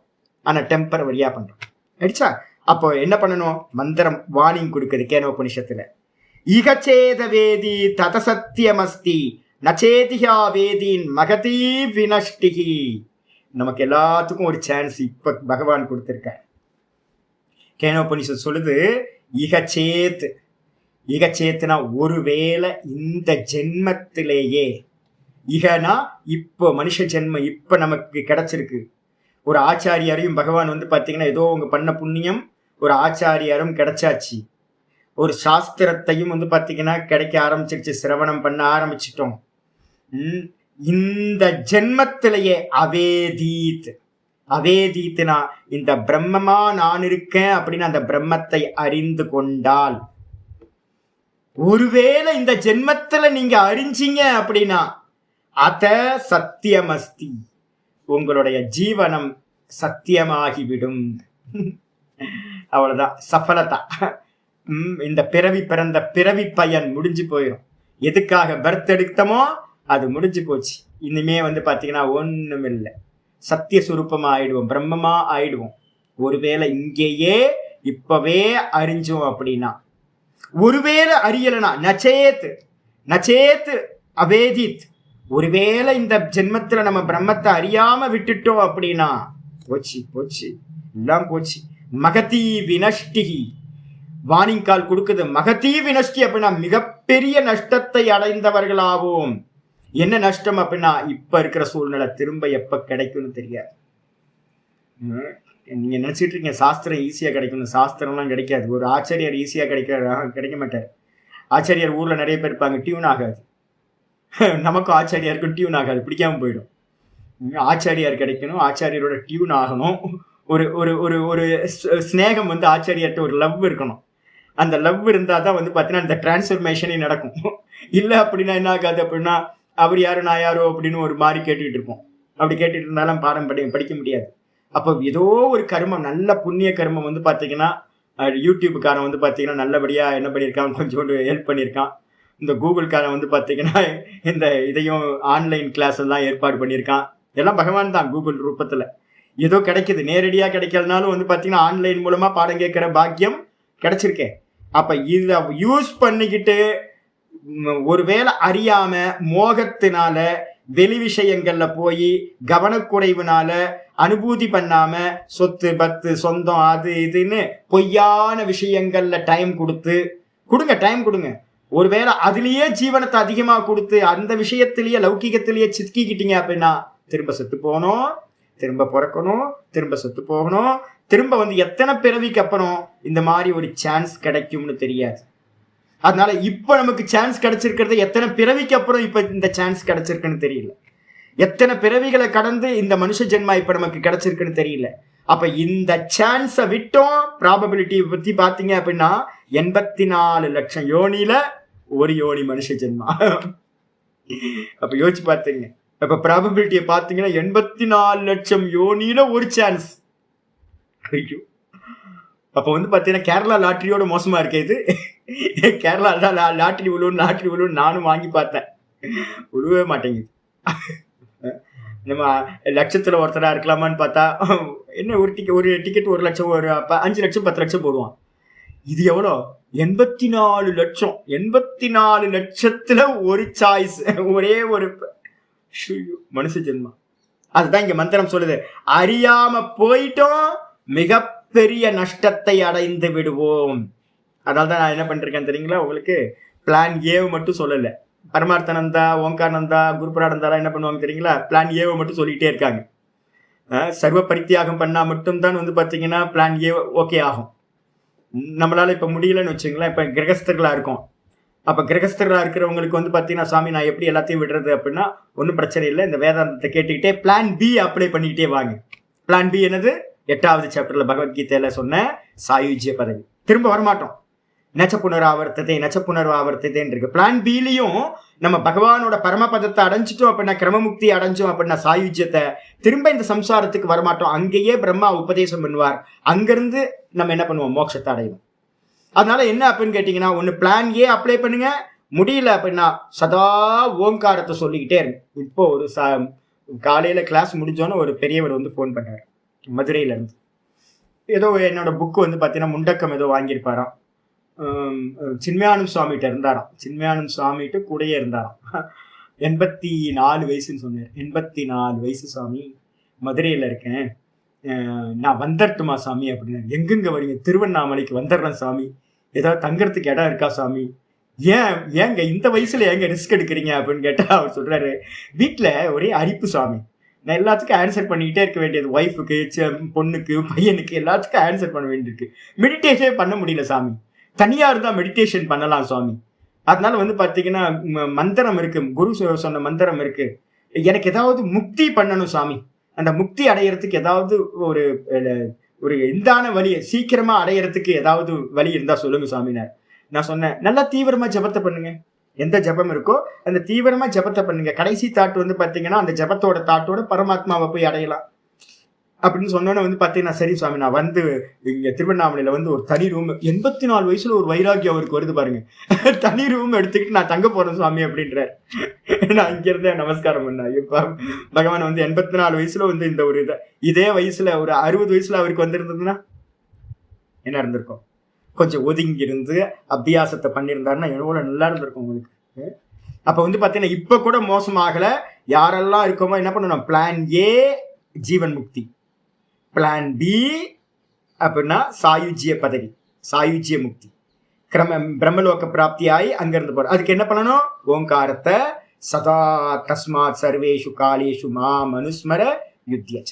ஆனா டெம்பரவரியா பண்றோம். அடிச்சா அப்போ என்ன பண்ணணும், மந்திரம் வார்னிங் கொடுக்குது கேனோபனிஷத்துல. இகச்சேத வேதி தத சத்தியமஸ்தி நச்சேதிகா வேதின் மகதி வினஷ்டிகி. நமக்கு எல்லாத்துக்கும் ஒரு சான்ஸ் இப்ப பகவான் கொடுத்திருக்கார். கேனோபனிஷத் சொல்லுது இகச்சேத். இகச்சேத்துனா ஒருவேளை இந்த ஜென்மத்திலேயே, இகனா இப்போ மனுஷ ஜென்மம் இப்ப நமக்கு கிடைச்சிருக்கு. ஒரு ஆச்சாரியாரையும் பகவான் வந்து பாத்தீங்கன்னா ஏதோ உங்க பண்ண புண்ணியம் ஒரு ஆச்சாரியாரும் கிடைச்சாச்சு. ஒரு சாஸ்திரத்தையும் வந்து பாத்தீங்கன்னா கிடைக்க ஆரம்பிச்சிருச்சு, சிரவணம் பண்ண ஆரம்பிச்சிட்டோம். இந்த ஜென்மத்திலேயே அவேதீத். அவேதீத்னா இந்த பிரம்மமா நான் இருக்கேன் அப்படின்னு அந்த பிரம்மத்தை அறிந்து கொண்டால், ஒருவேளை இந்த ஜென்மத்துல நீங்க அறிஞ்சீங்க அப்படின்னா அத சத்தியமஸ்தி, உங்களுடைய ஜீவனம் சத்தியமாகிவிடும். அவ்வளவுதான் சஃபலதா. இந்த பிறவி பிறந்த பிறவி பயன் முடிஞ்சு போயிடும். எதுக்காக பர்த் எடுத்தமோ அது முடிஞ்சு போச்சு. இனிமே வந்து பாத்தீங்கன்னா ஒண்ணும் இல்லை, சத்திய சுரூபமா ஆயிடுவோம், பிரம்மமா ஆயிடுவோம். ஒருவேளை இங்கேயே இப்பவே அறிஞ்சோம் அப்படின்னா. ஒருவேளை அறியலனா நச்சேத் நச்சேத் அவேதித், ஒருவேளை இந்த ஜென்மத்துல நம்ம பிரம்மத்தை அறியாம விட்டுட்டோம் அப்படின்னா போச்சு போச்சு, எல்லாம் போச்சு. மகதி வினஷ்டிகி வார்னிங் கால் கொடுக்குது. மகதி வினஷ்டி அப்படின்னா மிகப்பெரிய நஷ்டத்தை அடைந்தவர்களாவோம். என்ன நஷ்டம் அப்படின்னா இப்ப இருக்கிற சூழ்நிலை திரும்ப எப்ப கிடைக்கும்னு தெரியாது. நீங்க நினைச்சிட்டு இருக்கீங்க சாஸ்திரம் ஈஸியா கிடைக்கணும். சாஸ்திரம்லாம் கிடைக்காது. ஒரு ஆச்சாரியார் ஈஸியா கிடைக்க மாட்டார். ஆச்சாரியார் ஊர்ல நிறைய பேர் இருப்பாங்க, டியூன் ஆகாது. நமக்கும் ஆச்சாரியாருக்கும் டியூன் ஆகாது, பிடிக்காம போயிடும். ஆச்சாரியார் கிடைக்கணும், ஆச்சாரியரோட டியூன் ஆகணும். ஒரு ஒரு ஒரு ஒரு ஸ்நேகம் வந்து ஆச்சாரியார்கிட்ட ஒரு லவ் இருக்கணும். அந்த லவ் இருந்தால் தான் வந்து பார்த்தீங்கன்னா இந்த டிரான்ஸ்ஃபர்மேஷனே நடக்கும். இல்லை அப்படின்னா என்ன ஆகாது அப்படின்னா அவர் யாரு நான் யாரோ அப்படின்னு ஒரு மாதிரி கேட்டுக்கிட்டு இருப்போம். அப்படி கேட்டுட்டு இருந்தாலும் பாடம் படிக்க முடியாது. அப்போ ஏதோ ஒரு கர்மம், நல்ல புண்ணிய கர்மம் வந்து பார்த்தீங்கன்னா யூடியூபுக்காரன் வந்து பார்த்தீங்கன்னா நல்லபடியாக என்ன பண்ணியிருக்கான், கொஞ்சோண்டு ஹெல்ப் பண்ணியிருக்கான். இந்த கூகுள்காரன் வந்து பார்த்தீங்கன்னா இந்த இதையும் ஆன்லைன் கிளாஸ் எல்லாம் ஏற்பாடு பண்ணியிருக்கான். எல்லாம் பகவான் தான் கூகுள் ரூபத்தில். ஏதோ கிடைக்குது, நேரடியாக கிடைக்கலனாலும் வந்து பார்த்தீங்கன்னா ஆன்லைன் மூலமாக பாடம் கேட்குற பாக்கியம் கிடைச்சிருக்கேன். அப்போ இதை யூஸ் பண்ணிக்கிட்டு ஒருவேளை அறியாம மோகத்தினால வெளி விஷயங்கள்ல போய் கவனக்குறைவுனால அனுபூதி பண்ணாம சொத்து பத்து சொந்தம் அது இதுன்னு பொய்யான விஷயங்கள்ல டைம் கொடுங்க. ஒருவேளை அதுலயே ஜீவனத்தை அதிகமா கொடுத்து அந்த விஷயத்திலேயே லௌகிகத்திலேயே சிக்கிக்கிட்டீங்க அப்படின்னா திரும்ப செத்து போகணும், திரும்ப பிறக்கணும், திரும்ப செத்து போகணும், திரும்ப வந்து எத்தனை பிறவிக்கு அப்புறம் இந்த மாதிரி ஒரு சான்ஸ் கிடைக்கும்னு தெரியாது. அதனால இப்ப நமக்கு சான்ஸ் கிடைச்சிருக்கிறது எத்தனை பிறவிக்கு அப்புறம் இப்ப இந்த சான்ஸ் கிடைச்சிருக்குன்னு தெரியல. எத்தனை பிறவிகளை கடந்து இந்த மனுஷ ஜென்மா இப்ப நமக்கு கிடைச்சிருக்குன்னு தெரியல. அப்ப இந்த சான்ஸை விட்டோம். ப்ராபபிலிட்டி பத்தி பாத்தீங்க அப்படின்னா 84 லட்சம் யோனியில ஒரு யோனி மனுஷ ஜென்மா. அப்ப யோசிச்சு பார்த்தீங்க. அப்ப ப்ராபபிலிட்டியை பாத்தீங்கன்னா 84 லட்சம் யோனியில ஒரு சான்ஸ். அப்ப வந்து பாத்தீங்கன்னா கேரளா லாட்டரியோட மோசமா இருக்குது. கேரளா லாட்டரி விழுவும் நானும் வாங்கி பார்த்தேன், விழுவே மாட்டேங்குது. நம்ம லட்சத்துல ஒருத்தரா இருக்கலாமான்னு பார்த்தா என்ன ஒரு டிக்கெட் 1 லட்சம், ஒரு 5 லட்சம் 10 லட்சம் போடுவான். இது எவ்வளோ? 84 லட்சம். 84 லட்சத்துல ஒரு சாய்ஸ், ஒரே ஒரு மனுஷ ஜென்மா. அதுதான் இங்க மந்திரம் சொல்லுது, அறியாம போயிட்டோம் மிகப்பெரிய நஷ்டத்தை அடைந்து விடுவோம். அதனால தான் நான் என்ன பண்ணிருக்கேன் தெரியுங்களா, உங்களுக்கு பிளான் ஏவை மட்டும் சொல்லலை. பரமார்த்தானந்தா, ஓங்கானந்தா, குருபரானந்தாலாம் என்ன பண்ணுவாங்க தெரியுங்களா, பிளான் ஏவை மட்டும் சொல்லிக்கிட்டே இருக்காங்க. சர்வ பரித்தியாகம் பண்ணால் மட்டும்தான் வந்து பார்த்தீங்கன்னா பிளான் ஏ ஓகே ஆகும். நம்மளால இப்போ முடியலன்னு வச்சுங்களேன். இப்போ கிரகஸ்தர்களாக இருக்கும். அப்போ கிரகஸ்தர்களாக இருக்கிறவங்களுக்கு வந்து பார்த்தீங்கன்னா சாமி நான் எப்படி எல்லாத்தையும் விடுறது அப்படின்னா ஒன்றும் பிரச்சனை இல்லை, இந்த வேதாந்தத்தை கேட்டுக்கிட்டே பிளான் பி அப்ளை பண்ணிக்கிட்டே வாங்க. பிளான் பி என்னது? 8வது சாப்டர்ல பகவத்கீதையில சொன்ன சாயுஜ்ய பதவி. திரும்ப வரமாட்டோம். நச்ச புனராவர்த்தத்தை இருக்கு. பிளான் பிலையும் நம்ம பகவானோட பரமபதத்தை அடைஞ்சிட்டோம் அப்படின்னா, கிரமமுக்தி அடைஞ்சோம் அப்படின்னா சாயுஜ்யத்தை, திரும்ப இந்த சம்சாரத்துக்கு வரமாட்டோம். அங்கேயே பிரம்மா உபதேசம் பண்ணுவார். அங்கிருந்து நம்ம என்ன பண்ணுவோம், மோட்சத்தை அடைவோம். அதனால என்ன அப்படின்னு கேட்டீங்கன்னா, ஒன்று பிளான் ஏ அப்ளை பண்ணுங்க, முடியல அப்படின்னா சதா ஓங்காரத்தை சொல்லிக்கிட்டே இருங்க. இப்போ ஒரு காலையில கிளாஸ் முடிஞ்சோன்னு ஒரு பெரியவர் வந்து ஃபோன் பண்ணார் மதுரையில இருந்து. ஏதோ என்னோட புக்கு வந்து பார்த்தீங்கன்னா முண்டக்கம் ஏதோ வாங்கியிருப்பாராம். சின்மயானந்த சுவாமிகிட்ட இருந்தாராம். சின்மயானந்த சுவாமிகிட்ட கூடயே இருந்தாராம். 84 வயசுன்னு சொன்னார். 84 வயசு சாமி, மதுரையில் இருக்கேன், நான் வந்துடட்டுமா சாமி அப்படின்னா. எங்கெங்க வரீங்க? திருவண்ணாமலைக்கு வந்துடுறேன் சாமி, ஏதாவது தங்கறதுக்கு இடம் இருக்கா சாமி? ஏங்க இந்த வயசுல ஏங்க ரிஸ்க் எடுக்கிறீங்க அப்படின்னு கேட்டா அவர் சொல்றாரு, வீட்டில் ஒரே அரிப்பு சாமி, நான் எல்லாத்துக்கும் ஆன்சர் பண்ணிக்கிட்டே இருக்க வேண்டியது, ஒய்ஃபுக்கு, பொண்ணுக்கு, பையனுக்கு எல்லாத்துக்கும் ஆன்சர் பண்ண வேண்டியிருக்கு. மெடிடேஷன் பண்ண முடியல சாமி. தனியா இருந்தா மெடிடேஷன் பண்ணலாம் சுவாமி. அதனால வந்து பாத்தீங்கன்னா மந்திரம் இருக்கு, குரு சொன்ன மந்திரம் இருக்கு, எனக்கு ஏதாவது முக்தி பண்ணணும் சாமி, அந்த முக்தி அடையறதுக்கு ஏதாவது ஒரு ஒரு எந்தான வழி, சீக்கிரமா அடையறதுக்கு ஏதாவது வழி இருந்தா சொல்லுங்க சாமினார். நான் சொன்னேன், நல்லா தீவிரமா ஜபத்தை பண்ணுங்க. எந்த ஜபம் இருக்கோ அந்த தீவிரமா ஜபத்தை பண்ணுங்க. கடைசி தாட் வந்து பாத்தீங்கன்னா அந்த ஜபத்தோட தாட்டோட பரமாத்மாவை போய் அடையலாம் அப்படின்னு சொன்னோன்னு வந்து பார்த்தீங்கன்னா, சரி சுவாமி நான் வந்து இங்கே திருவண்ணாமலையில் வந்து ஒரு தனி ரூம், 84 வயசுல ஒரு வைராக்கியம் அவருக்கு வருது பாருங்க, தனி ரூம் எடுத்துக்கிட்டு நான் தங்க போறேன் சுவாமி அப்படின்றார். நான் இங்கிருந்தே நமஸ்காரம் பண்ணேன். இப்போ பகவான் வந்து 84 வயசுல வந்து இந்த ஒரு இதே வயசுல ஒரு 60 வயசுல அவருக்கு வந்திருந்ததுன்னா என்ன இருந்திருக்கும்? கொஞ்சம் ஒதுங்கி இருந்து அபியாசத்தை பண்ணியிருந்தாருன்னா எவ்வளோ நல்லா இருந்திருக்கும் உங்களுக்கு. அப்போ வந்து பார்த்தீங்கன்னா இப்போ கூட மோசமாகல. யாரெல்லாம் இருக்கோமோ என்ன பண்ணணும், plan A Jeevan Mukti, plan B அப்படின்னா சாயுஜ்ய பதவி, சாயுஜ்ய முக்தி, பிரம்மலோக பிராப்தி ஆகி அங்கிருந்து போற. அதுக்கு என்ன பண்ணணும், ஓங்காரத்தை சதா தஸ்மாத் சர்வேஷு காலேஷு மா மனுஸ்மர யுத்தியச்ச,